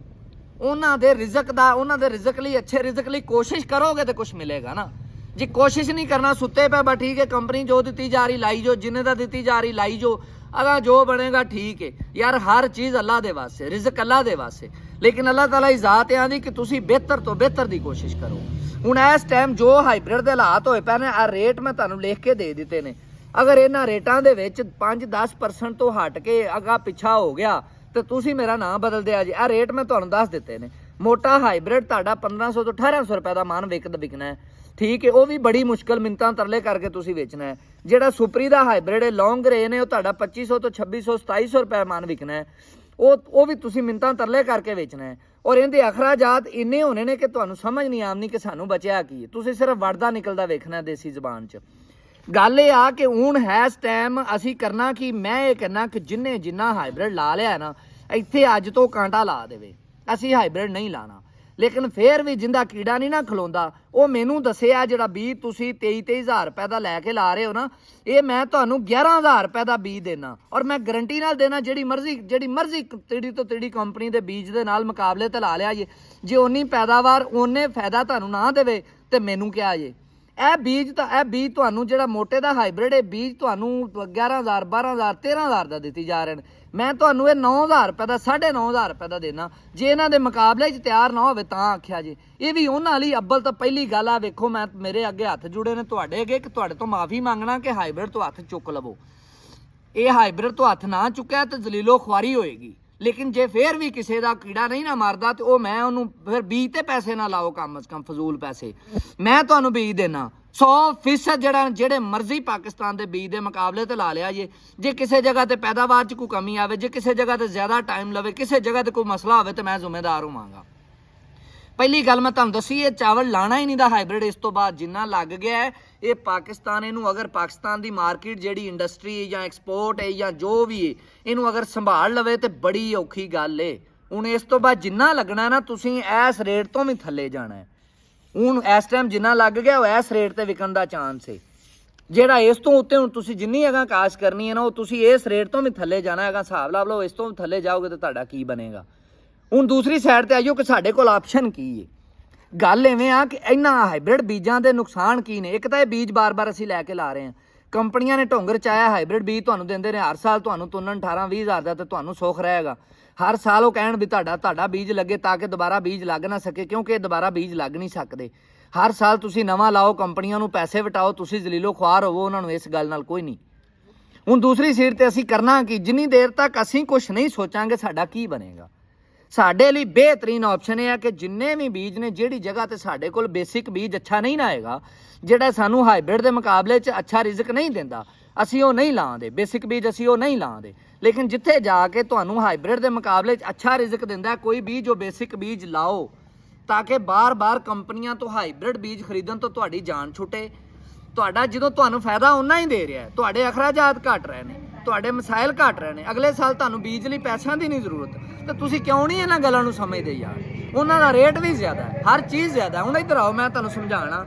ਉਹਨਾਂ ਦੇ ਰਿਜ਼ਕ ਲਈ ਅੱਛੇ ਰਿਜ਼ਕ ਲਈ ਕੋਸ਼ਿਸ਼ ਕਰੋਗੇ ਤੇ ਕੁਝ ਮਿਲੇਗਾ ਨਾ। ਜੇ ਕੋਸ਼ਿਸ਼ ਨਹੀਂ ਕਰਨਾ ਸੁੱਤੇ ਪਏ ਬਾ ਠੀਕ ਹੈ, ਕੰਪਨੀ ਜੋ ਦਿੱਤੀ ਜਾ ਰਹੀ ਲਾਈ ਜੋ, ਜਿੰਨੇ ਦਾ ਦਿੱਤੀ ਜਾ ਰਹੀ ਲਾਈ ਜੋ, ਅਗਾ ਜੋ ਬਣੇਗਾ ਠੀਕ ਹੈ ਯਾਰ। ਹਰ ਚੀਜ਼ ਅੱਲਾ ਦੇ ਵਾਸਤੇ, ਰਿਜ਼ਕ ਅੱਲਾ ਦੇ ਵਾਸਤੇ, ਲੇਕਿਨ ਅੱਲਾਹ ਤਾਲਾ ਦੀ ਜ਼ਾਤ ਆਂਦੀ ਕਿ ਤੁਸੀਂ ਬਿਹਤਰ ਤੋਂ ਬਿਹਤਰ ਦੀ ਕੋਸ਼ਿਸ਼ ਕਰੋ। ਹੁਣ ਇਸ ਟਾਈਮ ਜੋ ਹਾਈਬ੍ਰਿਡ ਦੇ ਹਾਲਾਤ ਹੋਏ ਪਏ ਨੇ, ਆ ਰੇਟ ਮੈਂ ਤੁਹਾਨੂੰ ਲਿਖ ਕੇ ਦੇ ਦਿੱਤੇ ਨੇ। ਅਗਰ ਇਹਨਾਂ ਰੇਟਾਂ ਦੇ ਵਿੱਚ 5-10% ਤੋਂ ਹਟ ਕੇ ਅਗਾ ਪਿੱਛਾ ਹੋ ਗਿਆ ਤੇ ਤੁਸੀਂ ਮੇਰਾ ਨਾਮ ਬਦਲ ਦਿਆ ਜੀ। ਆ ਰੇਟ ਮੈਂ ਤੁਹਾਨੂੰ ਦੱਸ ਦਿੱਤੇ ਨੇ। ਮੋਟਾ ਹਾਈਬ੍ਰਿਡ ਤੁਹਾਡਾ 1500 ਤੋਂ 1800 ਰੁਪਏ ਦਾ ਮਾਨ ਵਿਕਣਾ ਹੈ, ਠੀਕ ਹੈ, ਉਹ ਵੀ ਬੜੀ ਮੁਸ਼ਕਲ ਮਿੰਤਾਂ ਤਰਲੇ ਕਰਕੇ ਤੁਸੀਂ ਵੇਚਣਾ ਹੈ। ਜਿਹੜਾ ਸੁਪਰੀ ਦਾ ਹਾਈਬ੍ਰਿਡ ਹੈ ਲੌਂਗ ਗ੍ਰੇਨ ਹੈ ਉਹ ਤੁਹਾਡਾ 2500 ਤੋਂ 2600 2700 ਰੁਪਏ ਮਾਨ ਵਿਕਣਾ ਹੈ, ਉਹ ਵੀ ਤੁਸੀਂ ਮਿੰਤਾਂ ਤਰਲੇ ਕਰਕੇ ਵੇਚਣਾ ਹੈ। ਔਰ ਇਹਦੇ ਅਖਰਾਜਾਤ ਇੰਨੇ ਹੋਣੇ ਨੇ ਕਿ ਤੁਹਾਨੂੰ ਸਮਝ ਨਹੀਂ ਆਉਣੀ ਕਿ ਸਾਨੂੰ ਬਚਿਆ ਕੀ ਹੈ। ਤੁਸੀਂ ਸਿਰਫ ਵੜਦਾ ਨਿਕਲਦਾ ਵੇਖਣਾ ਦੇਸੀ ਜ਼ਬਾਨ 'ਚ। ਗੱਲ ਇਹ ਆ ਕਿ ਹੁਣ ਹੈ ਇਸ ਟਾਈਮ ਅਸੀਂ ਕਰਨਾ ਕਿ ਮੈਂ ਇਹ ਕਹਿਣਾ ਕਿ ਜਿੰਨਾ ਹਾਈਬ੍ਰਿਡ ਲਾ ਲਿਆ ਨਾ ਇੱਥੇ ਅੱਜ ਤੋਂ ਕਾਂਟਾ ਲਾ ਦੇਵੇ, ਅਸੀਂ ਹਾਈਬ੍ਰਿਡ ਨਹੀਂ ਲਾਣਾ। ਲੇਕਿਨ ਫੇਰ ਵੀ ਜਿੰਦਾ ਕੀੜਾ ਨਹੀਂ ਨਾ ਖਲੋਂਦਾ, ਉਹ ਮੈਨੂੰ ਦੱਸਿਆ ਜਿਹੜਾ ਬੀਜ ਤੁਸੀਂ 23,000 ਰੁਪਏ ਦਾ ਲੈ ਕੇ ਲਾ ਰਹੇ ਹੋ ਨਾ, ਇਹ ਮੈਂ ਤੁਹਾਨੂੰ 11,000 ਰੁਪਏ ਦਾ ਬੀਜ ਦੇਣਾ। ਔਰ ਮੈਂ ਗਰੰਟੀ ਨਾਲ ਦੇਣਾ ਜਿਹੜੀ ਮਰਜ਼ੀ ਤੇੜੀ ਤੋਂ ਤੇੜੀ ਕੰਪਨੀ ਦੇ ਬੀਜ ਦੇ ਨਾਲ ਮੁਕਾਬਲੇ ਤੇ ਲਾ ਲਿਆ ਜੇ ਓਨੀ ਪੈਦਾਵਾਰ ਓਨੇ ਫਾਇਦਾ ਤੁਹਾਨੂੰ ਨਾ ਦੇਵੇ ਤੇ ਮੈਨੂੰ ਕਿਹਾ ਜੇ। ਇਹ ਬੀਜ ਤੁਹਾਨੂੰ ਜਿਹੜਾ ਮੋਟੇ ਦਾ ਹਾਈਬ੍ਰਿਡ ਹੈ ਬੀਜ ਤੁਹਾਨੂੰ 11,000 12,000 13,000 ਦਾ ਦਿੱਤੀ ਜਾ ਰਹੇ ਨੇ, ਮੈਂ ਤੁਹਾਨੂੰ ਇਹ 9,000 ਰੁਪਏ ਦਾ 9,500 ਰੁਪਏ ਦਾ ਦੇਣਾ। ਜੇ ਇਹਨਾਂ ਦੇ ਮੁਕਾਬਲੇ 'ਚ ਤਿਆਰ ਨਾ ਹੋਵੇ ਤਾਂ ਆਖਿਆ ਜੇ। ਇਹ ਵੀ ਉਹਨਾਂ ਲਈ ਅੱਬਲ ਤਾਂ ਪਹਿਲੀ ਗੱਲ ਆ, ਵੇਖੋ ਮੈਂ ਮੇਰੇ ਅੱਗੇ ਹੱਥ ਜੁੜੇ ਨੇ ਤੁਹਾਡੇ ਅੱਗੇ ਕਿ ਤੁਹਾਡੇ ਤੋਂ ਮਾਫੀ ਮੰਗਣਾ ਕਿ ਹਾਈਬ੍ਰਿਡ ਤੋਂ ਹੱਥ ਚੁੱਕ ਲਵੋ। ਇਹ ਹਾਈਬ੍ਰਿਡ ਤੋਂ ਹੱਥ ਨਾ ਚੁੱਕਿਆ ਤੇ ਜ਼ਲੀਲੋ ਖੁਆਰੀ ਹੋਏਗੀ। ਲੇਕਿਨ ਜੇ ਫੇਰ ਵੀ ਕਿਸੇ ਦਾ ਕੀੜਾ ਨਹੀਂ ਨਾ ਮਾਰਦਾ ਤੇ ਉਹ ਮੈਂ ਉਹਨੂੰ ਫਿਰ ਬੀਜ ਤੇ ਪੈਸੇ ਨਾ ਲਾਓ, ਕਮ ਅਜ਼ ਕਮ ਫਜ਼ੂਲ ਪੈਸੇ। ਮੈਂ ਤੁਹਾਨੂੰ ਬੀਜ ਦੇਣਾ 100% ਜਿਹੜੇ ਮਰਜ਼ੀ ਪਾਕਿਸਤਾਨ ਦੇ ਬੀਜ ਦੇ ਮੁਕਾਬਲੇ ਤੇ ਲਾ ਲਿਆ ਜੇ ਕਿਸੇ ਜਗ੍ਹਾ ਤੇ ਪੈਦਾਵਾਰ 'ਚ ਕੋਈ ਕਮੀ ਆਵੇ, ਜੇ ਕਿਸੇ ਜਗ੍ਹਾ ਤੇ ਜ਼ਿਆਦਾ ਟਾਈਮ ਲਵੇ, ਕਿਸੇ ਜਗ੍ਹਾ ਤੇ ਕੋਈ ਮਸਲਾ ਹੋਵੇ ਤੇ ਮੈਂ ਜ਼ਿੰਮੇਦਾਰ ਹੋਵਾਂਗਾ। ਪਹਿਲੀ ਗੱਲ ਮੈਂ ਤੁਹਾਨੂੰ ਦੱਸੀ, ਇਹ ਚਾਵਲ ਲਾਣਾ ਹੀ ਨਹੀਂ ਦਾ ਹਾਈਬ੍ਰਿਡ। ਇਸ ਤੋਂ ਬਾਅਦ ਜਿੰਨਾ ਲੱਗ ਗਿਆ ਹੈ ਇਹ ਪਾਕਿਸਤਾਨ, ਇਹਨੂੰ ਅਗਰ ਪਾਕਿਸਤਾਨ ਦੀ ਮਾਰਕੀਟ ਜਿਹੜੀ ਇੰਡਸਟਰੀ ਜਾਂ ਐਕਸਪੋਰਟ ਹੈ ਜਾਂ ਜੋ ਵੀ ਹੈ ਇਹਨੂੰ ਅਗਰ ਸੰਭਾਲ ਲਵੇ ਤੇ ਬੜੀ ਔਖੀ ਗੱਲ ਹੈ। ਹੁਣ ਇਸ ਤੋਂ ਬਾਅਦ ਜਿੰਨਾ ਲੱਗਣਾ ਨਾ ਤੁਸੀਂ ਇਸ ਰੇਟ ਤੋਂ ਵੀ ਥੱਲੇ ਜਾਣਾ ਹੈ। ਹੁਣ ਇਸ ਟਾਈਮ ਜਿੰਨਾ ਲੱਗ ਗਿਆ ਉਹ ਇਸ ਰੇਟ ਤੇ ਵਿਕਣ ਦਾ ਚਾਂਸ ਹੈ। ਜਿਹੜਾ ਇਸ ਤੋਂ ਉੱਤੇ ਹੁਣ ਤੁਸੀਂ ਜਿੰਨੀ ਹੈਗਾ ਕਾਸ਼ ਕਰਨੀ ਹੈ ਨਾ ਉਹ ਤੁਸੀਂ ਇਸ ਰੇਟ ਤੋਂ ਵੀ ਥੱਲੇ ਜਾਣਾ ਹੈਗਾ। ਹਿਸਾਬ ਲਾ ਲਓ ਇਸ ਤੋਂ ਥੱਲੇ ਜਾਓਗੇ ਤਾਂ ਤੁਹਾਡਾ ਕੀ ਬਣੇਗਾ। ਹੁਣ ਦੂਸਰੀ ਸਾਈਡ ਤੇ ਆਈਓ ਕਿ ਸਾਡੇ ਕੋਲ ਆਪਸ਼ਨ ਕੀ ਹੈ। ਗੱਲ ਐਵੇਂ ਆ ਕਿ ਇਹਨਾਂ ਹਾਈਬ੍ਰਿਡ ਬੀਜਾਂ ਦੇ ਨੁਕਸਾਨ ਕੀ ਨੇ। ਇੱਕ ਤਾਂ ਇਹ ਬੀਜ ਬਾਰ-ਬਾਰ ਅਸੀਂ ਲੈ ਕੇ ਲਾ ਰਹੇ ਹਾਂ, ਕੰਪਨੀਆਂ ਨੇ ਢੋਂਗ ਰਚਾਇਆ ਹਾਈਬ੍ਰਿਡ ਬੀਜ ਤੁਹਾਨੂੰ ਦਿੰਦੇ ਨੇ, ਹਰ ਸਾਲ ਤੁਹਾਨੂੰ ਤੁੰਨਣ 18-20 ਹਜ਼ਾਰ ਦਾ, ਤੇ ਤੁਹਾਨੂੰ ਸੁੱਖ ਰਹੇਗਾ। ਹਰ ਸਾਲ ਉਹ ਕਹਿਣ ਵੀ ਤੁਹਾਡਾ ਬੀਜ ਲੱਗੇ ਤਾਂ ਕਿ ਦੁਬਾਰਾ ਬੀਜ ਲੱਗ ਨਾ ਸਕੇ, ਕਿਉਂਕਿ ਇਹ ਦੁਬਾਰਾ ਬੀਜ ਲੱਗ ਨਹੀਂ ਸਕਦੇ। ਹਰ ਸਾਲ ਤੁਸੀਂ ਨਵਾਂ ਲਾਓ, ਕੰਪਨੀਆਂ ਨੂੰ ਪੈਸੇ ਵਟਾਓ, ਤੁਸੀਂ ਜ਼ਲੀਲੋ ਖੁਆਰ ਹੋਵੋ, ਉਹਨਾਂ ਨੂੰ ਇਸ ਗੱਲ ਨਾਲ ਕੋਈ ਨਹੀਂ। ਹੁਣ ਦੂਸਰੀ ਸੀਟ ਤੇ ਅਸੀਂ ਕਰਨਾ ਕਿ ਜਿੰਨੀ ਦੇਰ ਤੱਕ ਅਸੀਂ ਕੁਝ ਨਹੀਂ ਸੋਚਾਂਗੇ ਸਾਡਾ ਕੀ ਬਣੇਗਾ। ਸਾਡੇ ਲਈ ਬਿਹਤਰੀਨ ਆਪਸ਼ਨ ਇਹ ਹੈ ਕਿ ਜਿੰਨੇ ਵੀ ਬੀਜ ਨੇ, ਜਿਹੜੀ ਜਗ੍ਹਾ ਤੇ ਸਾਡੇ ਕੋਲ ਬੇਸਿਕ ਬੀਜ ਅੱਛਾ ਨਹੀਂ ਨਾ ਹੈਗਾ, ਜਿਹੜਾ ਸਾਨੂੰ ਹਾਈਬ੍ਰਿਡ ਦੇ ਮੁਕਾਬਲੇ 'ਚ ਅੱਛਾ ਰਿਜ਼ਕ ਨਹੀਂ ਦਿੰਦਾ, ਅਸੀਂ ਉਹ ਨਹੀਂ ਲਾਉਂਦੇ। ਬੇਸਿਕ ਬੀਜ ਅਸੀਂ ਉਹ ਨਹੀਂ ਲਾਉਂਦੇ। ਲੇਕਿਨ ਜਿੱਥੇ ਜਾ ਕੇ ਤੁਹਾਨੂੰ ਹਾਈਬ੍ਰਿਡ ਦੇ ਮੁਕਾਬਲੇ 'ਚ ਅੱਛਾ ਰਿਜ਼ਕ ਦਿੰਦਾ ਕੋਈ ਬੀਜ, ਉਹ ਬੇਸਿਕ ਬੀਜ ਲਾਓ, ਤਾਂ ਕਿ ਬਾਰ-ਬਾਰ ਕੰਪਨੀਆਂ ਤੋਂ ਹਾਈਬ੍ਰਿਡ ਬੀਜ ਖਰੀਦਣ ਤੋਂ ਤੁਹਾਡੀ ਜਾਨ ਛੁੱਟੇ। ਤੁਹਾਡਾ ਜਦੋਂ ਤੁਹਾਨੂੰ ਫਾਇਦਾ ਉਨਾ ਹੀ ਦੇ ਰਿਹਾ, ਤੁਹਾਡੇ ਅਖਰਾਜਾਤ ਘਟ ਰਹੇ ਨੇ, ਤੁਹਾਡੇ ਮਸਾਇਲ ਘਟ ਰਹੇ ਨੇ, ਅਗਲੇ ਸਾਲ ਤੁਹਾਨੂੰ ਬੀਜ ਲਈ ਪੈਸਿਆਂ ਦੀ ਨਹੀਂ ਜ਼ਰੂਰਤ, ਤਾਂ ਤੁਸੀਂ ਕਿਉਂ ਨਹੀਂ ਇਹਨਾਂ ਗੱਲਾਂ ਨੂੰ ਸਮਝਦੇ ਯਾਰ। ਉਹਨਾਂ ਦਾ ਰੇਟ ਵੀ ਜ਼ਿਆਦਾ ਹੈ, ਹਰ ਚੀਜ਼ ਜ਼ਿਆਦਾ ਹੈ। ਹੁਣ ਇੱਧਰ ਆਓ, ਮੈਂ ਤੁਹਾਨੂੰ ਸਮਝਾਉਣਾ।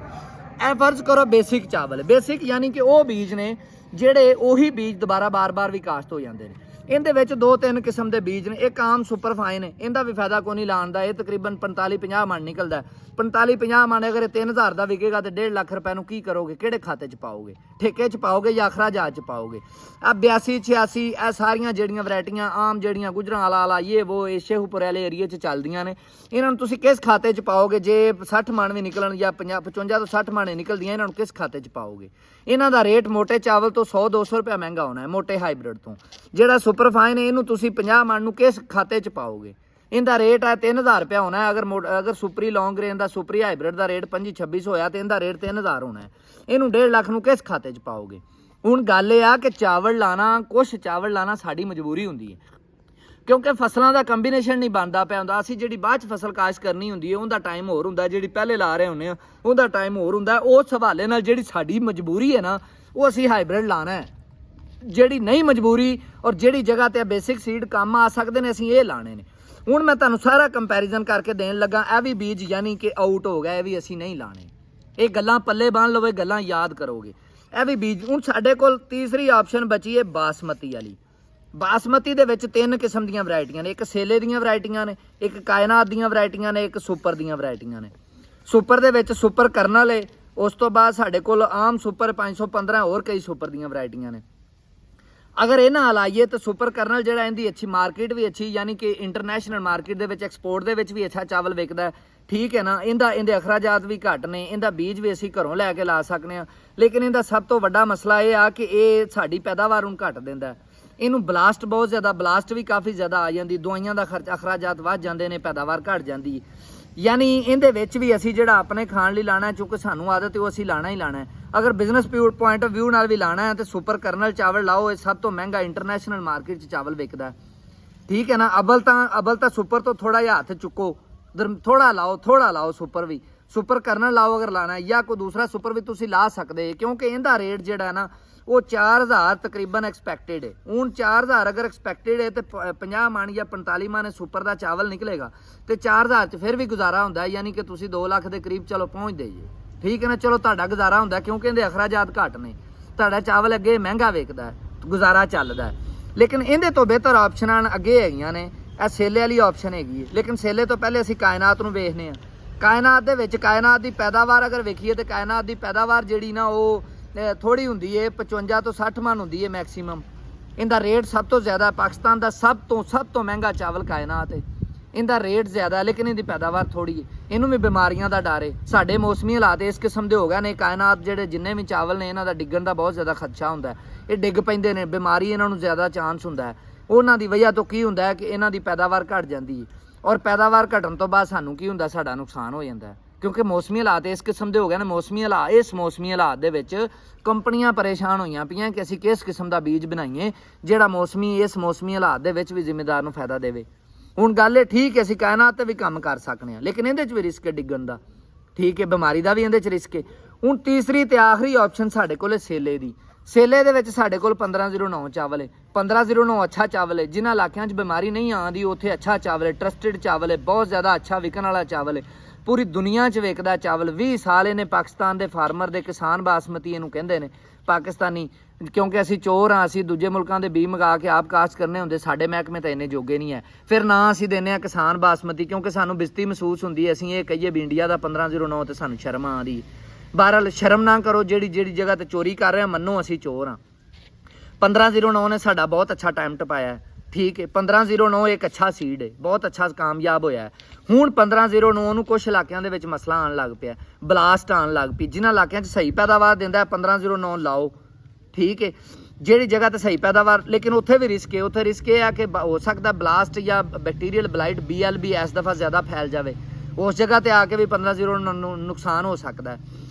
ਇਹ ਫਰਜ਼ ਕਰੋ ਬੇਸਿਕ ਚਾਵਲ, ਬੇਸਿਕ ਯਾਨੀ ਕਿ ਉਹ ਬੀਜ ਨੇ ਜਿਹੜੇ ਉਹੀ ਬੀਜ ਦੁਬਾਰਾ ਬਾਰ-ਬਾਰ ਵੀ ਕਾਸ਼ਤ ਹੋ ਜਾਂਦੇ ਨੇ। ਇਹਦੇ ਵਿੱਚ 2-3 ਕਿਸਮ ਦੇ ਬੀਜ ਨੇ। ਇੱਕ ਆਮ ਸੁਪਰ ਫਾਈਨ ਹੈ, ਇਹਦਾ ਵੀ ਫਾਇਦਾ ਕੋਈ ਨਹੀਂ ਲਾਉਣ ਦਾ। ਇਹ ਤਕਰੀਬਨ 45-50 ਮਣ ਨਿਕਲਦਾ। 45-50 ਮਣ ਅਗਰ 3000 ਦਾ ਵਿਕੇਗਾ ਤੇ 1.5 ਲੱਖ ਰੁਪਏ ਨੂੰ ਕੀ ਕਰੋਗੇ? ਕਿਹੜੇ ਖਾਤੇ 'ਚ ਪਾਓਗੇ? ਠੇਕੇ 'ਚ ਪਾਓਗੇ ਜਾਂ ਅਖਰਾਜਾਤ 'ਚ ਪਾਓਗੇ? ਆ 82-86 ਇਹ ਸਾਰੀਆਂ ਜਿਹੜੀਆਂ ਵੈਰਾਈਟੀਆਂ ਆਮ ਜਿਹੜੀਆਂ ਗੁਜਰਾਂ ਵਾਲਾ ਇਹ ਉਹ ਇਹ ਸ਼ੇਖੂਪੁਰ ਵਾਲੇ ਏਰੀਏ 'ਚ ਚੱਲਦੀਆਂ ਨੇ, ਇਹਨਾਂ ਨੂੰ ਤੁਸੀਂ ਕਿਸ ਖਾਤੇ 'ਚ ਪਾਓਗੇ? ਜੇ 60 ਮਣ ਵੀ ਨਿਕਲਣ ਜਾਂ 55 ਤੋਂ 60 ਮਣ ਨਿਕਲਦੀਆਂ, ਇਹਨਾਂ ਨੂੰ ਕਿਸ ਖਾਤੇ 'ਚ ਪਾਓਗੇ? ਇਹਨਾਂ ਦਾ ਰੇਟ ਮੋਟੇ ਚਾਵਲ ਤੋਂ 100-200 ਰੁਪਏ ਮਹਿੰਗਾ ਹੋਣਾ ਹੈ, ਮੋਟੇ ਹਾਈਬ੍ਰਿਡ ਤੋਂ। ਜਿਹੜਾ ਸੁਪਰ ਫਾਈਨ ਹੈ ਇਹਨੂੰ ਤੁਸੀਂ 50 ਮਣ ਨੂੰ ਕਿਸ ਖਾਤੇ 'ਚ ਪਾਓਗੇ? ਇਹਦਾ ਰੇਟ ਹੈ 3000 ਰੁਪਇਆ ਹੋਣਾ ਹੈ। ਅਗਰ ਸੁਪਰੀ ਲੌਂਗ ਰੇਂਜ ਦਾ ਸੁਪਰੀ ਹਾਈਬ੍ਰਿਡ ਦਾ ਰੇਟ 25-26 ਹੋਇਆ ਤੇ ਇਹਦਾ ਰੇਟ 3000 ਹੋਣਾ ਹੈ। ਇਹਨੂੰ 1.5 ਲੱਖ ਨੂੰ ਕਿਸ ਖਾਤੇ 'ਚ ਪਾਓਗੇ? ਹੁਣ ਗੱਲ ਇਹ ਆ ਕਿ ਚਾਵਲ ਲਾਣਾ, ਕੁਛ ਚਾਵਲ ਲਾਣਾ ਸਾਡੀ ਮਜਬੂਰੀ ਹੁੰਦੀ ਹੈ, ਕਿਉਂਕਿ ਫਸਲਾਂ ਦਾ ਕੰਬੀਨੇਸ਼ਨ ਨਹੀਂ ਬਣਦਾ ਪਿਆ ਹੁੰਦਾ। ਅਸੀਂ ਜਿਹੜੀ ਬਾਅਦ 'ਚ ਫਸਲ ਕਾਸ਼ ਕਰਨੀ ਹੁੰਦੀ ਹੈ ਉਹਦਾ ਟਾਈਮ ਹੋਰ ਹੁੰਦਾ, ਜਿਹੜੀ ਪਹਿਲੇ ਲਾ ਰਹੇ ਹੁੰਦੇ ਆ ਉਹਦਾ ਟਾਈਮ ਹੋਰ ਹੁੰਦਾ। ਉਸ ਹਵਾਲੇ ਨਾਲ ਜਿਹੜੀ ਸਾਡੀ ਮਜਬੂਰੀ ਹੈ ਨਾ, ਉਹ ਅਸੀਂ ਹਾਈਬ੍ਰਿਡ ਲਾਣਾ ਹੈ। ਜਿਹੜੀ ਨਹੀਂ ਮਜਬੂਰੀ ਔਰ ਜਿਹੜੀ ਜਗ੍ਹਾ ਤੇ ਬੇਸਿਕ ਸੀਡ ਕੰਮ ਆ ਸਕਦੇ ਨੇ, ਅਸੀਂ ਇਹ ਲਾਣੇ ਨੇ। ਹੁਣ ਮੈਂ ਤੁਹਾਨੂੰ ਸਾਰਾ ਕੰਪੈਰੀਜ਼ਨ ਕਰਕੇ ਦੇਣ ਲੱਗਾ। ਇਹ ਵੀ ਬੀਜ ਯਾਨੀ ਕਿ ਆਊਟ ਹੋ ਗਿਆ, ਇਹ ਵੀ ਅਸੀਂ ਨਹੀਂ ਲਾਣੇ। ਇਹ ਗੱਲਾਂ ਪੱਲੇ ਬੰਨ ਲਓ, ਇਹ ਗੱਲਾਂ ਯਾਦ ਕਰੋਗੇ। ਇਹ ਵੀ ਬੀਜ। ਹੁਣ ਸਾਡੇ ਕੋਲ ਤੀਸਰੀ ਆਪਸ਼ਨ ਬਚੀ ਹੈ ਬਾਸਮਤੀ ਵਾਲੀ। ਬਾਸਮਤੀ ਦੇ ਵਿੱਚ 3 ਕਿਸਮ ਦੀਆਂ ਵੈਰਾਈਟੀਆਂ ਨੇ। ਇੱਕ ਸੇਲੇ ਦੀਆਂ ਵੈਰਾਈਟੀਆਂ ਨੇ, ਇੱਕ ਕਾਇਨਾਤ ਦੀਆਂ ਵੈਰਾਈਟੀਆਂ ਨੇ, ਇੱਕ ਸੁਪਰ ਦੀਆਂ ਵੈਰਾਈਟੀਆਂ ਨੇ। ਸੁਪਰ ਦੇ ਵਿੱਚ ਸੁਪਰ ਕਰਨਲ ਹੈ, ਉਸ ਤੋਂ ਬਾਅਦ ਸਾਡੇ ਕੋਲ ਆਮ ਸੁਪਰ 515 ਹੋਰ ਕਈ ਸੁਪਰ ਦੀਆਂ ਵੈਰਾਈਟੀਆਂ ਨੇ। ਅਗਰ ਇਹ ਨਾ ਲਾਈਏ ਤਾਂ ਸੁਪਰ ਕਰਨਲ ਜਿਹੜਾ ਇਹਦੀ ਅੱਛੀ ਮਾਰਕੀਟ ਵੀ ਅੱਛੀ, ਯਾਨੀ ਕਿ ਇੰਟਰਨੈਸ਼ਨਲ ਮਾਰਕੀਟ ਦੇ ਵਿੱਚ ਐਕਸਪੋਰਟ ਦੇ ਵਿੱਚ ਵੀ ਅੱਛਾ ਚਾਵਲ ਵਿਕਦਾ, ਠੀਕ ਹੈ ਨਾ। ਇਹਦੇ ਅਖਰਾਜਾਤ ਵੀ ਘੱਟ ਨੇ, ਇਹਦਾ ਬੀਜ ਵੀ ਅਸੀਂ ਘਰੋਂ ਲੈ ਕੇ ਲਾ ਸਕਦੇ ਹਾਂ। ਲੇਕਿਨ ਇਹਦਾ ਸਭ ਤੋਂ ਵੱਡਾ ਮਸਲਾ ਇਹ ਆ ਕਿ ਇਹ ਸਾਡੀ ਪੈਦਾਵਾਰ ਨੂੰ ਘੱਟ ਦਿੰਦਾ। ਇਹਨੂੰ ਬਲਾਸਟ ਬਹੁਤ ਜ਼ਿਆਦਾ, ਬਲਾਸਟ ਵੀ ਕਾਫੀ ਜ਼ਿਆਦਾ ਆ ਜਾਂਦੀ, ਦਵਾਈਆਂ ਦਾ ਖਰਚ, ਅਖਰਾਜਾਤ ਵੱਧ ਜਾਂਦੇ ਨੇ, ਪੈਦਾਵਾਰ ਘੱਟ ਜਾਂਦੀ। ਯਾਨੀ ਇਹਦੇ ਵਿੱਚ ਵੀ ਅਸੀਂ ਜਿਹੜਾ ਆਪਣੇ ਖਾਣ ਲਈ ਲਾਣਾ, ਚੂੰਕਿ ਸਾਨੂੰ ਆਦਤ ਹੈ ਉਹ ਅਸੀਂ ਲਾਣਾ ਹੀ ਲਾਣਾ ਹੈ। ਅਗਰ ਬਿਜ਼ਨਸ ਪੁਆਇੰਟ ਆਫ ਵਿਊ ਨਾਲ ਵੀ ਲਾਣਾ ਹੈ ਤਾਂ ਸੁਪਰ ਕਰਨਲ ਚਾਵਲ ਲਾਓ। ਇਹ ਸਭ ਤੋਂ ਮਹਿੰਗਾ ਇੰਟਰਨੈਸ਼ਨਲ ਮਾਰਕੀਟ 'ਚ ਚਾਵਲ ਵਿਕਦਾ, ਠੀਕ ਹੈ ਨਾ। ਅਬਲ ਤਾਂ ਸੁਪਰ ਤੋਂ ਥੋੜਾ ਜਿਹਾ ਹੱਥ ਚੁੱਕੋ, ਥੋੜਾ ਲਾਓ ਸੁਪਰ ਵੀ। ਸੁਪਰ ਕਰਨਲ ਲਾਓ ਅਗਰ ਲਾਣਾ, ਜਾਂ ਕੋਈ ਦੂਸਰਾ ਸੁਪਰ ਵੀ ਤੁਸੀਂ ਲਾ ਸਕਦੇ, ਕਿਉਂਕਿ ਇਹਦਾ ਰੇਟ ਜਿਹੜਾ ਨਾ ਉਹ 4000 ਤਕਰੀਬਨ ਐਕਸਪੈਕਟਡ ਹੈ। ਹੁਣ 4000 ਅਗਰ ਐਕਸਪੈਕਟਡ ਹੈ ਤੇ 50 ਮਣ ਜਾਂ 45 ਮਣ ਸੁਪਰ ਦਾ ਚਾਵਲ ਨਿਕਲੇਗਾ ਤੇ 4000 'ਚ ਫਿਰ ਵੀ ਗੁਜ਼ਾਰਾ ਹੁੰਦਾ, ਯਾਨੀ ਕਿ ਤੁਸੀਂ 2 ਲੱਖ ਦੇ ਕਰੀਬ ਚਲੋ ਪਹੁੰਚਦੇ ਜੀ, ਠੀਕ ਹੈ ਨਾ। ਚਲੋ ਤੁਹਾਡਾ ਗੁਜ਼ਾਰਾ ਹੁੰਦਾ, ਕਿਉਂਕਿ ਇਹਦੇ ਅਖਰਾਜਾਤ ਘੱਟ ਨੇ, ਤੁਹਾਡਾ ਚਾਵਲ ਅੱਗੇ ਮਹਿੰਗਾ ਵਿਕਦਾ, ਗੁਜ਼ਾਰਾ ਚੱਲਦਾ। ਲੇਕਿਨ ਇਹਦੇ ਤੋਂ ਬਿਹਤਰ ਆਪਸ਼ਨਾਂ ਅੱਗੇ ਹੈਗੀਆਂ ਨੇ। ਇਹ ਸੇਲੇ ਵਾਲੀ ਆਪਸ਼ਨ ਹੈਗੀ ਹੈ, ਲੇਕਿਨ ਸੇਲੇ ਤੋਂ ਪਹਿਲੇ ਅਸੀਂ ਕਾਇਨਾਤ ਨੂੰ ਵੇਖਦੇ ਹਾਂ। ਕਾਇਨਾਤ ਦੇ ਵਿੱਚ ਕਾਇਨਾਤ ਦੀ ਪੈਦਾਵਾਰ ਅਗਰ ਵੇਖੀਏ ਤੇ ਕਾਇਨਾਤ ਦੀ ਪੈਦਾਵਾਰ ਜਿਹੜੀ ਨਾ ਉਹ ਥੋੜੀ ਹੁੰਦੀ ਹੈ, 55 ਤੋਂ 60 ਮਣ ਹੁੰਦੀ ਹੈ ਮੈਕਸੀਮਮ। ਇਹਦਾ ਰੇਟ ਸਭ ਤੋਂ ਜ਼ਿਆਦਾ, ਪਾਕਿਸਤਾਨ ਦਾ ਸਭ ਤੋਂ ਮਹਿੰਗਾ ਚਾਵਲ ਕਾਇਨਾਤ ਹੈ। ਇਹਦਾ ਰੇਟ ਜ਼ਿਆਦਾ ਲੇਕਿਨ ਇਹਦੀ ਪੈਦਾਵਾਰ ਥੋੜੀ ਹੈ। ਇਹਨੂੰ ਵੀ ਬਿਮਾਰੀਆਂ ਦਾ ਡਰ ਹੈ। ਸਾਡੇ ਮੌਸਮੀ ਹਾਲਾਤ ਇਸ ਕਿਸਮ ਦੇ ਹੋ ਗਏ ਨੇ, ਕਾਇਨਾਤ ਜਿਹੜੇ ਜਿੰਨੇ ਵੀ ਚਾਵਲ ਨੇ ਇਹਨਾਂ ਦਾ ਡਿੱਗਣ ਦਾ ਬਹੁਤ ਜ਼ਿਆਦਾ ਖਦਸ਼ਾ ਹੁੰਦਾ। ਇਹ ਡਿੱਗ ਪੈਂਦੇ ਨੇ, ਬਿਮਾਰੀ ਇਹਨਾਂ ਨੂੰ ਜ਼ਿਆਦਾ ਚਾਂਸ ਹੁੰਦਾ ਹੈ। ਉਹਨਾਂ ਦੀ ਵਜ੍ਹਾ ਤੋਂ ਕੀ ਹੁੰਦਾ ਹੈ ਕਿ ਇਹਨਾਂ ਦੀ ਪੈਦਾਵਾਰ ਘਟ ਜਾਂਦੀ ਹੈ, ਔਰ ਪੈਦਾਵਾਰ ਘਟਣ ਤੋਂ ਬਾਅਦ ਸਾਨੂੰ ਕੀ ਹੁੰਦਾ, ਸਾਡਾ ਨੁਕਸਾਨ ਹੋ ਜਾਂਦਾ ਹੈ। ਕਿਉਂਕਿ ਮੌਸਮੀ ਹਾਲਾਤ ਇਸ ਕਿਸਮ ਦੇ ਹੋ ਗਏ ਨੇ। ਇਸ ਮੌਸਮੀ ਹਾਲਾਤ ਦੇ ਵਿੱਚ ਕੰਪਨੀਆਂ ਪਰੇਸ਼ਾਨ ਹੋਈਆਂ ਪਈਆਂ ਕਿ ਅਸੀਂ ਕਿਸ ਕਿਸਮ ਦਾ ਬੀਜ ਬਣਾਈਏ ਜਿਹੜਾ ਇਸ ਮੌਸਮੀ ਹਾਲਾਤ ਦੇ ਵਿੱਚ ਵੀ ਜ਼ਿੰਮੇਦਾਰ ਨੂੰ ਫਾਇਦਾ ਦੇਵੇ। ਹੁਣ ਗੱਲ ਇਹ ਠੀਕ ਹੈ, ਅਸੀਂ ਕਾਇਨਾਤ ਤੇ ਵੀ ਕੰਮ ਕਰ ਸਕਦੇ ਹਾਂ, ਲੇਕਿਨ ਇਹਦੇ 'ਚ ਵੀ ਰਿਸਕ ਹੈ ਡਿੱਗਣ ਦਾ, ਠੀਕ ਹੈ, ਬਿਮਾਰੀ ਦਾ ਵੀ ਇਹਦੇ 'ਚ ਰਿਸਕ ਹੈ। ਹੁਣ ਤੀਸਰੀ ਤੇ ਆਖਰੀ ਆਪਸ਼ਨ ਸਾਡੇ ਕੋਲ ਹੈ ਸੇਲੇ ਦੀ। ਸੇਲੇ ਦੇ ਵਿੱਚ ਸਾਡੇ ਕੋਲ 1509 ਚਾਵਲ ਹੈ। 1509 ਅੱਛਾ ਚਾਵਲ ਹੈ। ਜਿਨ੍ਹਾਂ ਇਲਾਕਿਆਂ 'ਚ ਬਿਮਾਰੀ ਨਹੀਂ ਆਉਂਦੀ ਉੱਥੇ ਅੱਛਾ ਚਾਵਲ ਹੈ, ਟਰਸਟਡ ਚਾਵਲ ਹੈ, ਬਹੁਤ ਜ਼ਿਆਦਾ ਅੱਛਾ ਵਿਕਣ ਵਾਲਾ ਚਾਵਲ ਹੈ, ਪੂਰੀ ਦੁਨੀਆ 'ਚ ਵਿਕਦਾ ਚਾਵਲ। 20 ਸਾਲ ਇਹਨੇ ਪਾਕਿਸਤਾਨ ਦੇ ਫਾਰਮਰ ਦੇ ਕਿਸਾਨ ਬਾਸਮਤੀ ਇਹਨੂੰ ਕਹਿੰਦੇ ਨੇ ਪਾਕਿਸਤਾਨੀ, ਕਿਉਂਕਿ ਅਸੀਂ ਚੋਰ ਹਾਂ, ਅਸੀਂ ਦੂਜੇ ਮੁਲਕਾਂ ਦੇ ਬੀ ਮੰਗਾ ਕੇ ਆਪ ਕਾਸ਼ਤ ਕਰਨੇ ਹੁੰਦੇ, ਸਾਡੇ ਮਹਿਕਮੇ ਤਾਂ ਇੰਨੇ ਜੋਗੇ ਨਹੀਂ ਹੈ। ਫਿਰ ਨਾ ਅਸੀਂ ਦਿੰਦੇ ਹਾਂ ਕਿਸਾਨ ਬਾਸਮਤੀ, ਕਿਉਂਕਿ ਸਾਨੂੰ ਬਿਜ਼ਤੀ ਮਹਿਸੂਸ ਹੁੰਦੀ ਹੈ ਅਸੀਂ ਇਹ ਕਹੀਏ ਵੀ ਇੰਡੀਆ ਦਾ 1509 ਤੇ ਸਾਨੂੰ ਸ਼ਰਮ ਆਉਂਦੀ, ਬਹਰਹਾਲ ਸ਼ਰਮ ਨਾ ਕਰੋ, ਜਿਹੜੀ ਜਗ੍ਹਾ ਤੇ ਚੋਰੀ ਕਰ ਰਹੇ ਆ ਮੰਨੋ ਅਸੀਂ ਚੋਰ ਹਾਂ। 1509 ਨੇ ਸਾਡਾ ਬਹੁਤ ਅੱਛਾ ਟਾਈਮ ਟਪਾਇਆ, ਠੀਕ ਹੈ। 1509 ਇੱਕ ਅੱਛਾ ਸੀਡ ਹੈ, ਬਹੁਤ ਅੱਛਾ ਕਾਮਯਾਬ ਹੋਇਆ। ਹੁਣ 1509 ਨੂੰ ਕੁਛ ਇਲਾਕਿਆਂ ਦੇ ਵਿੱਚ ਮਸਲਾ ਆਉਣ ਲੱਗ ਪਿਆ, ਬਲਾਸਟ ਆਉਣ ਲੱਗ ਪਈ। ਜਿਨ੍ਹਾਂ ਇਲਾਕਿਆਂ 'ਚ ਸਹੀ ਪੈਦਾਵਾਰ ਦਿੰਦਾ 1509 ਲਾਓ, ਠੀਕ ਹੈ। ਜਿਹੜੀ ਜਗ੍ਹਾ ਤੇ ਸਹੀ ਪੈਦਾਵਾਰ, ਲੇਕਿਨ ਉੱਥੇ ਵੀ ਰਿਸਕ ਹੈ। ਉੱਥੇ ਰਿਸਕ ਇਹ ਆ ਕਿ ਹੋ ਸਕਦਾ ਬਲਾਸਟ ਜਾਂ ਬੈਕਟੀਰੀਅਲ ਬਲਾਈਟ BLB ਇਸ ਦਫਾ ਜ਼ਿਆਦਾ ਫੈਲ ਜਾਵੇ, ਉਸ ਜਗ੍ਹਾ ਤੇ ਆ ਕੇ ਵੀ 1509 ਨੂੰ ਨੁਕਸਾਨ ਹੋ ਸਕਦਾ।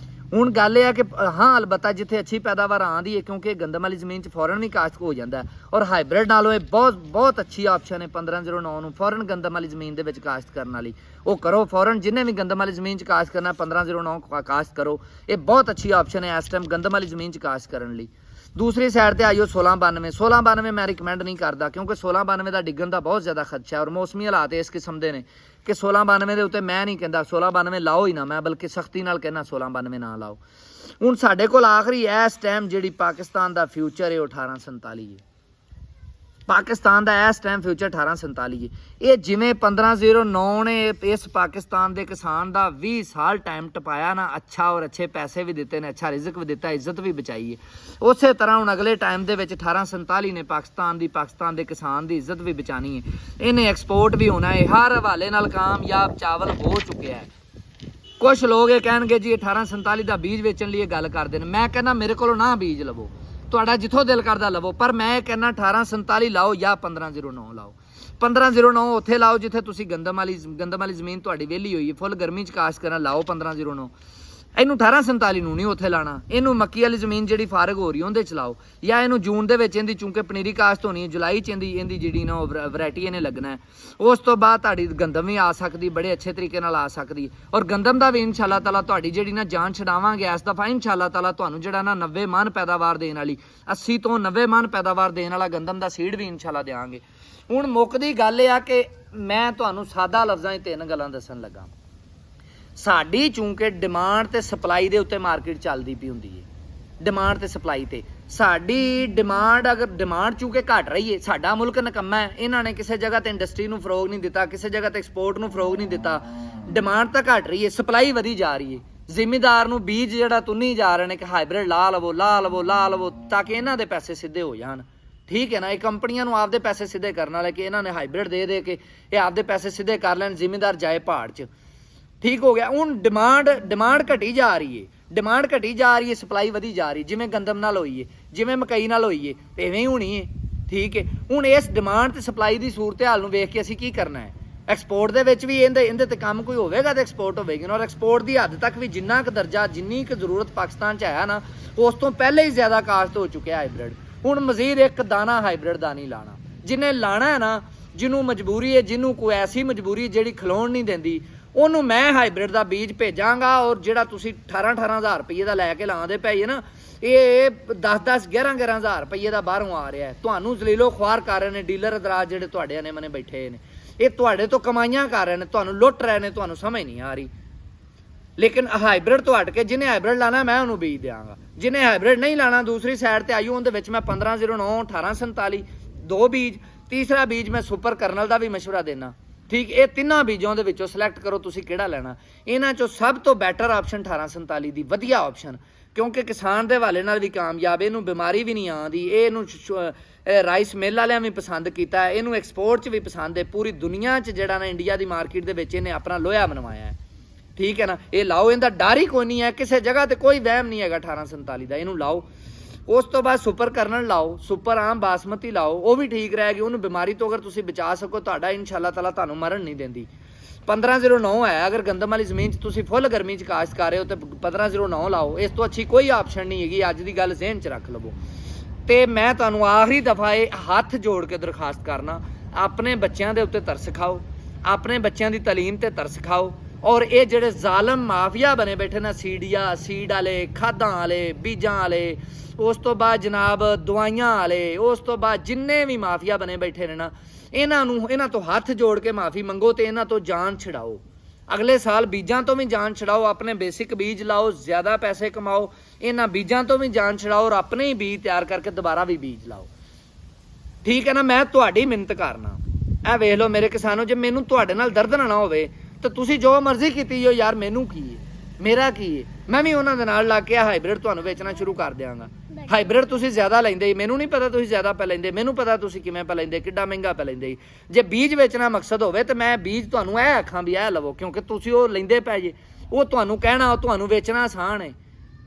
ਹੁਣ ਗੱਲ ਇਹ ਆ ਕਿ ਹਾਂ ਅਲਬੱਤਾ ਜਿੱਥੇ ਅੱਛੀ ਪੈਦਾਵਾਰ ਆਉਂਦੀ ਹੈ, ਕਿਉਂਕਿ ਗੰਦਮ ਵਾਲੀ ਜ਼ਮੀਨ 'ਚ ਫੌਰਨ ਵੀ ਕਾਸ਼ਤ ਹੋ ਜਾਂਦਾ ਹੈ, ਔਰ ਹਾਈਬ੍ਰਿਡ ਨਾਲੋਂ ਇਹ ਬਹੁਤ ਅੱਛੀ ਆਪਸ਼ਨ ਹੈ 1509 ਨੂੰ ਫੌਰਨ ਗੰਦਮ ਵਾਲੀ ਜ਼ਮੀਨ ਦੇ ਵਿੱਚ ਕਾਸ਼ਤ ਕਰਨ ਵਾਲੀ। ਉਹ ਕਰੋ ਫੌਰਨ, ਜਿਹਨੇ ਵੀ ਗੰਦਮ ਵਾਲੀ ਜ਼ਮੀਨ 'ਚ ਕਾਸ਼ਤ ਕਰਨਾ 1509 ਕਾਸ਼ਤ ਕਰੋ। ਇਹ ਬਹੁਤ ਅੱਛੀ ਆਪਸ਼ਨ ਹੈ ਇਸ ਟਾਈਮ ਗੰਦਮ ਵਾਲੀ ਜ਼ਮੀਨ 'ਚ ਕਾਸ਼ਤ ਕਰਨ ਲਈ। ਦੂਸਰੀ ਸਾਈਡ ਤੇ ਆਈਓ 1692 ਮੈਂ ਰਿਕਮੈਂਡ ਨਹੀਂ ਕਰਦਾ, ਕਿਉਂਕਿ 1692 ਦਾ ਡਿੱਗਣ ਦਾ ਬਹੁਤ ਜ਼ਿਆਦਾ ਖਦਸ਼ਾ ਹੈ, ਔਰ ਮੌਸਮੀ ਹਾਲਾਤ ਇਸ ਕਿਸਮ ਦੇ ਨੇ ਕਿ 1692 ਦੇ ਉੱਤੇ ਮੈਂ ਨਹੀਂ ਕਹਿੰਦਾ 1692 ਲਾਓ ਹੀ ਨਾ, ਮੈਂ ਬਲਕਿ ਸਖਤੀ ਨਾਲ ਕਹਿਣਾ 1692 ਨਾ ਲਾਓ। ਹੁਣ ਸਾਡੇ ਕੋਲ ਆਖਰੀ ਇਸ ਟਾਈਮ ਜਿਹੜੀ ਪਾਕਿਸਤਾਨ ਦਾ ਫਿਊਚਰ ਹੈ ਉਹ 1847 ਹੈ। ਪਾਕਿਸਤਾਨ ਦਾ ਇਸ ਟਾਈਮ ਫਿਊਚਰ 1847 ਹੈ। ਇਹ ਜਿਵੇਂ 1509 ਨੇ ਇਸ ਪਾਕਿਸਤਾਨ ਦੇ ਕਿਸਾਨ ਦਾ 20 ਸਾਲ ਟਾਈਮ ਟਪਾਇਆ ਨਾ, ਅੱਛਾ ਔਰ ਅੱਛੇ ਪੈਸੇ ਵੀ ਦਿੱਤੇ ਨੇ, ਅੱਛਾ ਰਿਜ਼ਕ ਵੀ ਦਿੱਤਾ, ਇੱਜ਼ਤ ਵੀ ਬਚਾਈ ਹੈ। ਉਸੇ ਤਰ੍ਹਾਂ ਹੁਣ ਅਗਲੇ ਟਾਈਮ ਦੇ ਵਿੱਚ 1847 ਨੇ ਪਾਕਿਸਤਾਨ ਦੇ ਕਿਸਾਨ ਦੀ ਇੱਜ਼ਤ ਵੀ ਬਚਾਣੀ ਹੈ। ਇਹਨੇ ਐਕਸਪੋਰਟ ਵੀ ਹੋਣਾ ਹੈ, ਹਰ ਹਵਾਲੇ ਨਾਲ ਕਾਮਯਾਬ ਚਾਵਲ ਹੋ ਚੁੱਕਿਆ ਹੈ। ਕੁਛ ਲੋਕ ਇਹ ਕਹਿਣਗੇ ਜੀ 1847 ਦਾ ਬੀਜ ਵੇਚਣ ਲਈ ਇਹ ਗੱਲ ਕਰਦੇ ਨੇ। ਮੈਂ ਕਹਿੰਦਾ ਮੇਰੇ ਕੋਲੋਂ ਨਾ ਬੀਜ ਲਵੋ, ਤੁਹਾਡਾ ਜਿੱਥੋਂ ਦਿਲ ਕਰਦਾ ਲਵੋ, ਪਰ ਮੈਂ ਕਹਿੰਦਾ 1847 ਲਾਓ ਜਾਂ 1509 ਲਾਓ। 1509 ਉੱਥੇ ਲਾਓ ਜਿੱਥੇ ਤੁਸੀਂ ਗੰਦਮ ਵਾਲੀ ਜ਼ਮੀਨ ਤੁਹਾਡੀ ਵਿਹਲੀ ਹੋਈ ਹੈ, ਫੁੱਲ ਗਰਮੀ 'ਚ ਕਾਸ਼ਤ ਕਰਨਾ, ਲਾਓ 1509। ਇਹਨੂੰ 1847 ਨੂੰ ਨਹੀਂ ਉੱਥੇ ਲਾਣਾ, ਇਹਨੂੰ ਮੱਕੀ ਵਾਲੀ ਜ਼ਮੀਨ ਜਿਹੜੀ ਫਾਰਗ ਹੋ ਰਹੀ ਉਹਦੇ 'ਚ ਲਾਓ, ਜਾਂ ਇਹਨੂੰ ਜੂਨ ਦੇ ਵਿੱਚ ਇਹਦੀ ਚੂੰਕਿ ਪਨੀਰੀ ਕਾਸ਼ਤ ਹੋਣੀ ਹੈ, ਜੁਲਾਈ 'ਚ ਇਹਦੀ ਜਿਹੜੀ ਨਾ ਵੈਰਾਈਟੀ ਇਹਨੇ ਲੱਗਣਾ ਹੈ। ਉਸ ਤੋਂ ਬਾਅਦ ਤੁਹਾਡੀ ਗੰਦਮ ਵੀ ਆ ਸਕਦੀ, ਬੜੇ ਅੱਛੇ ਤਰੀਕੇ ਨਾਲ ਆ ਸਕਦੀ, ਔਰ ਗੰਦਮ ਦਾ ਵੀ ਇਨਸ਼ਾਅੱਲਾ ਤਾਲਾ ਤੁਹਾਡੀ ਜਿਹੜੀ ਨਾ ਜਾਨ ਛਡਾਵਾਂਗੇ ਇਸ ਦਫਾ ਇਨਸ਼ਾਅੱਲਾ ਤਾਲਾ ਤੁਹਾਨੂੰ ਜਿਹੜਾ ਨਾ 90 ਮਣ ਪੈਦਾਵਾਰ ਦੇਣ ਵਾਲੀ 80 ਤੋਂ 90 ਮਣ ਪੈਦਾਵਾਰ ਦੇਣ ਵਾਲਾ ਗੰਦਮ ਦਾ ਸੀਡ ਵੀ ਇਨਸ਼ਾਅੱਲਾ ਦੇਵਾਂਗੇ। ਹੁਣ ਮੁੱਕਦੀ ਗੱਲ ਇਹ ਆ ਕਿ ਮੈਂ ਤੁਹਾਨੂੰ ਸਾਦਾ ਲਫ਼ਜ਼ਾਂ 'ਚ 3 ਗੱਲਾਂ ਦੱਸਣ ਲੱਗਾ। ਸਾਡੀ ਚੂੰਕਿ ਡਿਮਾਂਡ ਤੇ ਸਪਲਾਈ ਦੇ ਉੱਤੇ ਮਾਰਕੀਟ ਚੱਲਦੀ ਪਈ ਹੁੰਦੀ ਹੈ, ਡਿਮਾਂਡ ਤੇ ਸਪਲਾਈ ਤੇ ਸਾਡੀ ਡਿਮਾਂਡ, ਅਗਰ ਡਿਮਾਂਡ ਚੂੰਕਿ ਘਟ ਰਹੀ ਹੈ, ਸਾਡਾ ਮੁਲਕ ਨਕੰਮਾ ਹੈ, ਇਹਨਾਂ ਨੇ ਕਿਸੇ ਜਗ੍ਹਾ ਤੇ ਇੰਡਸਟਰੀ ਨੂੰ ਫਰੋਗ ਨਹੀਂ ਦਿੱਤਾ, ਕਿਸੇ ਜਗ੍ਹਾ ਤੇ ਐਕਸਪੋਰਟ ਨੂੰ ਫਰੋਗ ਨਹੀਂ ਦਿੱਤਾ। ਡਿਮਾਂਡ ਤਾਂ ਘਟ ਰਹੀ ਹੈ, ਸਪਲਾਈ ਵਧੀ ਜਾ ਰਹੀ ਹੈ। ਜ਼ਿਮੀਦਾਰ ਨੂੰ ਬੀਜ ਜਿਹੜਾ ਤੁੰਨੀ ਜਾ ਰਹੇ ਨੇ ਕਿ ਹਾਈਬ੍ਰਿਡ ਲਾ ਲਵੋ ਤਾਂ ਕਿ ਇਹਨਾਂ ਦੇ ਪੈਸੇ ਸਿੱਧੇ ਹੋ ਜਾਣ, ਠੀਕ ਹੈ ਨਾ। ਇਹ ਕੰਪਨੀਆਂ ਨੂੰ ਆਪਦੇ ਪੈਸੇ ਸਿੱਧੇ ਕਰਨ ਵਾਲੇ ਕਿ ਇਹਨਾਂ ਨੇ ਹਾਈਬ੍ਰਿਡ ਦੇ ਕੇ ਇਹ ਆਪਦੇ ਪੈਸੇ ਸਿੱਧੇ ਕਰ ਲੈਣ, ਜ਼ਿਮੀਦਾਰ ਜਾਏ ਪਹਾੜ 'ਚ, ਠੀਕ ਹੋ ਗਿਆ। ਹੁਣ ਡਿਮਾਂਡ ਘਟੀ ਜਾ ਰਹੀ ਹੈ, ਸਪਲਾਈ ਵਧੀ ਜਾ ਰਹੀ ਹੈ। ਜਿਵੇਂ ਗੰਦਮ ਨਾਲ ਹੋਈ ਹੈ, ਜਿਵੇਂ ਮਕਈ ਨਾਲ ਹੋਈ ਹੈ, ਇਵੇਂ ਹੀ ਹੋਣੀ ਹੈ, ਠੀਕ ਹੈ। ਹੁਣ ਇਸ ਡਿਮਾਂਡ ਤੇ ਸਪਲਾਈ ਦੀ ਸੂਰਤ ਹਾਲ ਨੂੰ ਵੇਖ ਕੇ ਅਸੀਂ ਕੀ ਕਰਨਾ ਹੈ? ਐਕਸਪੋਰਟ ਦੇ ਵਿੱਚ ਵੀ ਇਹਦੇ ਤੇ ਕੰਮ ਕੋਈ ਹੋਵੇਗਾ ਤੇ ਐਕਸਪੋਰਟ ਹੋਵੇਗੀ ਨਾ, ਔਰ ਐਕਸਪੋਰਟ ਦੀ ਹੱਦ ਤੱਕ ਵੀ ਜਿੰਨਾ ਕੁ ਦਰਜਾ, ਜਿੰਨੀ ਕੁ ਜ਼ਰੂਰਤ ਪਾਕਿਸਤਾਨ 'ਚ ਆਇਆ ਨਾ, ਉਸ ਤੋਂ ਪਹਿਲੇ ਹੀ ਜ਼ਿਆਦਾ ਕਾਸ਼ਤ ਹੋ ਚੁੱਕਿਆ ਹਾਈਬ੍ਰਿਡ। ਹੁਣ ਮਜ਼ੀਦ ਇੱਕ ਦਾਣਾ ਹਾਈਬ੍ਰਿਡ ਦਾ ਨਹੀਂ ਲਾਣਾ। ਜਿਹਨੇ ਲਾਣਾ ਹੈ ਨਾ, ਜਿਹਨੂੰ ਮਜਬੂਰੀ ਹੈ, ਜਿਹਨੂੰ ਕੋਈ ਐਸੀ ਮਜਬੂਰੀ ਜਿਹੜੀ ਖਲੋਣ ਨਹੀਂ ਦਿੰਦੀ, ਉਹਨੂੰ ਮੈਂ ਹਾਈਬ੍ਰਿਡ ਦਾ ਬੀਜ ਭੇਜਾਂਗਾ। ਔਰ ਜਿਹੜਾ ਤੁਸੀਂ 18,000 ਰੁਪਏ ਦਾ ਲੈ ਕੇ ਲਾਉਂਦੇ ਪਏ ਨਾ, ਇਹ 10,000 11,000 ਰੁਪਏ ਦਾ ਬਾਹਰੋਂ ਆ ਰਿਹਾ ਹੈ। ਤੁਹਾਨੂੰ ਜ਼ਲੀਲੋ ਖੁਆਰ ਕਰ ਰਹੇ ਨੇ ਡੀਲਰ ਅਦਰਾਜ ਜਿਹੜੇ ਤੁਹਾਡੇ ਨੇ ਮਨੇ ਬੈਠੇ ਨੇ, ਇਹ ਤੁਹਾਡੇ ਤੋਂ ਕਮਾਈਆਂ ਕਰ ਰਹੇ ਨੇ, ਤੁਹਾਨੂੰ ਲੁੱਟ ਰਹੇ ਨੇ, ਤੁਹਾਨੂੰ ਸਮਝ ਨਹੀਂ ਆ ਰਹੀ। ਲੇਕਿਨ ਹਾਈਬ੍ਰਿਡ ਤੋਂ ਹਟ ਕੇ ਜਿਹਨੇ ਹਾਈਬ੍ਰਿਡ ਲਾਣਾ ਮੈਂ ਉਹਨੂੰ ਬੀਜ ਦਿਆਂਗਾ, ਜਿਹਨੇ ਹਾਈਬ੍ਰਿਡ ਨਹੀਂ ਲਾਣਾ ਦੂਸਰੀ ਸਾਈਡ ਤੇ ਆਈਓ ਉਹਦੇ ਵਿੱਚ ਮੈਂ 1509 1847 2 ਬੀਜ, ਤੀਸਰਾ ਬੀਜ ਮੈਂ ਸੁਪਰ ਕਰਨਲ ਦਾ ਵੀ ਮਸ਼ਵਰਾ ਦੇਣਾ, ਠੀਕ। ਇਹ ਤਿੰਨਾਂ ਬੀਜਾਂ ਦੇ ਵਿੱਚੋਂ ਸਿਲੈਕਟ ਕਰੋ ਤੁਸੀਂ ਕਿਹੜਾ ਲੈਣਾ। ਇਹਨਾਂ ਚੋਂ ਸਭ ਤੋਂ ਬੈਟਰ ਆਪਸ਼ਨ 1847 ਦੀ ਵਧੀਆ ਆਪਸ਼ਨ, ਕਿਉਂਕਿ ਕਿਸਾਨ ਦੇ ਹਵਾਲੇ ਨਾਲ ਵੀ ਕਾਮਯਾਬ, ਇਹਨੂੰ ਬਿਮਾਰੀ ਵੀ ਨਹੀਂ ਆਉਂਦੀ, ਇਹਨੂੰ ਰਾਈਸ ਮਿਲ ਵਾਲਿਆਂ ਵੀ ਪਸੰਦ ਕੀਤਾ, ਇਹਨੂੰ ਐਕਸਪੋਰਟ 'ਚ ਵੀ ਪਸੰਦ ਹੈ। ਪੂਰੀ ਦੁਨੀਆ 'ਚ ਜਿਹੜਾ ਨਾ ਇੰਡੀਆ ਦੀ ਮਾਰਕੀਟ ਦੇ ਵਿੱਚ ਇਹਨੇ ਆਪਣਾ ਲੋਹਾ ਬਣਵਾਇਆ ਹੈ, ਠੀਕ ਹੈ ਨਾ। ਇਹ ਲਾਓ, ਇਹਦਾ ਡਰ ਹੀ ਕੋਈ ਨਹੀਂ ਹੈ, ਕਿਸੇ ਜਗ੍ਹਾ ਤੇ ਕੋਈ ਵਹਿਮ ਨਹੀਂ ਹੈਗਾ 1847 ਦਾ, ਇਹਨੂੰ ਲਾਓ। ਉਸ ਤੋਂ ਬਾਅਦ ਸੁਪਰ ਕਰਨਲ ਲਾਓ, ਸੁਪਰ ਆਮ ਬਾਸਮਤੀ ਲਾਓ, ਉਹ ਵੀ ਠੀਕ ਰਹੇਗੀ। ਉਹਨੂੰ ਬਿਮਾਰੀ ਤੋਂ ਅਗਰ ਤੁਸੀਂ ਬਚਾ ਸਕੋ, ਤੁਹਾਡਾ ਇਨਸ਼ਾਅੱਲਾ ਤਾਲਾ ਤੁਹਾਨੂੰ ਮਰਨ ਨਹੀਂ ਦਿੰਦੀ। 1509 ਹੈ, ਅਗਰ ਗੰਦਮ ਵਾਲੀ ਜ਼ਮੀਨ 'ਚ ਤੁਸੀਂ ਫੁੱਲ ਗਰਮੀ 'ਚ ਕਾਸ਼ਤ ਕਰ ਰਹੇ ਹੋ ਤਾਂ 1509 ਲਾਓ। ਇਸ ਤੋਂ ਅੱਛੀ ਕੋਈ ਆਪਸ਼ਨ ਨਹੀਂ ਹੈਗੀ, ਅੱਜ ਦੀ ਗੱਲ ਜ਼ਿਹਨ 'ਚ ਰੱਖ ਲਵੋ। ਤੇ ਮੈਂ ਤੁਹਾਨੂੰ ਆਖਰੀ ਦਫਾ ਇਹ ਹੱਥ ਜੋੜ ਕੇ ਦਰਖਾਸਤ ਕਰਨਾ, ਆਪਣੇ ਬੱਚਿਆਂ ਦੇ ਉੱਤੇ ਤਰਸ ਖਾਓ, ਆਪਣੇ ਬੱਚਿਆਂ ਦੀ ਤਾਲੀਮ ਤੇ ਤਰਸ ਖਾਓ। ਔਰ ਇਹ ਜਿਹੜੇ ਜ਼ਾਲਮ ਮਾਫੀਆ ਬਣੇ ਬੈਠੇ ਨਾ, ਸੀਡ ਵਾਲੇ, ਖਾਦਾਂ ਵਾਲੇ, ਬੀਜਾਂ ਵਾਲੇ, ਉਸ ਤੋਂ ਬਾਅਦ ਜਨਾਬ ਦਵਾਈਆਂ ਵਾਲੇ, ਉਸ ਤੋਂ ਬਾਅਦ ਜਿੰਨੇ ਵੀ ਮਾਫੀਆ ਬਣੇ ਬੈਠੇ ਨੇ ਨਾ, ਇਹਨਾਂ ਤੋਂ ਹੱਥ ਜੋੜ ਕੇ ਮਾਫੀ ਮੰਗੋ ਤੇ ਇਹਨਾਂ ਤੋਂ ਜਾਨ ਛਡਾਓ। ਅਗਲੇ ਸਾਲ ਬੀਜਾਂ ਤੋਂ ਵੀ ਜਾਨ ਛਡਾਓ, ਆਪਣੇ ਬੇਸਿਕ ਬੀਜ ਲਾਓ, ਜ਼ਿਆਦਾ ਪੈਸੇ ਕਮਾਓ। ਇਹਨਾਂ ਬੀਜਾਂ ਤੋਂ ਵੀ ਜਾਨ ਛਡਾਓ ਔਰ ਆਪਣੇ ਹੀ ਬੀਜ ਤਿਆਰ ਕਰਕੇ ਦੁਬਾਰਾ ਵੀ ਬੀਜ ਲਾਓ, ਠੀਕ ਹੈ ਨਾ। ਮੈਂ ਤੁਹਾਡੀ ਮਿਹਨਤ ਕਰਨਾ, ਇਹ ਵੇਖ ਲਓ ਮੇਰੇ ਕਿਸਾਨੋ, ਜੇ ਮੈਨੂੰ ਤੁਹਾਡੇ ਨਾਲ ਦਰਦ ਨਾ ਹੋਵੇ ਤਾਂ ਤੁਸੀਂ ਜੋ ਮਰਜ਼ੀ ਕੀਤੀ ਹੋ ਯਾਰ, ਮੈਨੂੰ ਕੀ ਹੈ, ਮੇਰਾ ਕੀ ਹੈ, ਮੈਂ ਵੀ ਉਹਨਾਂ ਦੇ ਨਾਲ ਲੱਗ ਕੇ ਹਾਈਬ੍ਰਿਡ ਤੁਹਾਨੂੰ ਵੇਚਣਾ ਸ਼ੁਰੂ ਕਰ ਦਿਆਂਗਾ। ਹਾਈਬ੍ਰਿਡ ਤੁਸੀਂ ਜ਼ਿਆਦਾ ਲੈਂਦੇ ਹੀ, ਮੈਨੂੰ ਨਹੀਂ ਪਤਾ ਤੁਸੀਂ ਜ਼ਿਆਦਾ ਪੈ ਲੈਂਦੇ, ਮੈਨੂੰ ਪਤਾ ਤੁਸੀਂ ਕਿਵੇਂ ਪੈ ਲੈਂਦੇ, ਕਿੱਡਾ ਮਹਿੰਗਾ ਪੈ ਲੈਂਦੇ। ਜੇ ਬੀਜ ਵੇਚਣਾ ਮਕਸਦ ਹੋਵੇ ਤੇ ਮੈਂ ਬੀਜ ਤੁਹਾਨੂੰ ਇਹ ਆਖਾਂ ਵੀ ਇਹ ਲਵੋ, ਕਿਉਂਕਿ ਤੁਸੀਂ ਉਹ ਲੈਂਦੇ ਪੈ ਜੇ, ਉਹ ਤੁਹਾਨੂੰ ਕਹਿਣਾ, ਉਹ ਤੁਹਾਨੂੰ ਵੇਚਣਾ ਆਸਾਨ ਹੈ।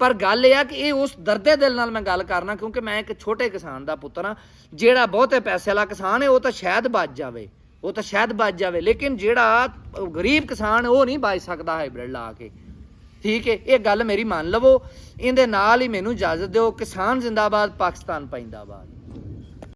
ਪਰ ਗੱਲ ਇਹ ਆ ਕਿ ਇਹ ਉਸ ਦਰਦੇ ਦਿਲ ਨਾਲ ਮੈਂ ਗੱਲ ਕਰਨਾ, ਕਿਉਂਕਿ ਮੈਂ ਇੱਕ ਛੋਟੇ ਕਿਸਾਨ ਦਾ ਪੁੱਤਰ ਹਾਂ। ਜਿਹੜਾ ਬਹੁਤੇ ਪੈਸੇ ਵਾਲਾ ਕਿਸਾਨ ਹੈ ਉਹ ਤਾਂ ਸ਼ਾਇਦ ਬਚ ਜਾਵੇ, ਉਹ ਤਾਂ ਸ਼ਾਇਦ ਬਚ ਜਾਵੇ, ਲੇਕਿਨ ਜਿਹੜਾ ਗਰੀਬ ਕਿਸਾਨ ਉਹ ਨਹੀਂ ਬਚ ਸਕਦਾ ਹਾਈਬ੍ਰਿਡ ਲਾ ਕੇ। ਠੀਕ ਹੈ, ਇਹ ਗੱਲ ਮੇਰੀ ਮੰਨ ਲਵੋ। ਇਹਦੇ ਨਾਲ ਹੀ ਮੈਨੂੰ ਇਜਾਜ਼ਤ ਦਿਓ। ਕਿਸਾਨ ਜ਼ਿੰਦਾਬਾਦ, ਪਾਕਿਸਤਾਨ ਪੈਂਦਾਬਾਦ।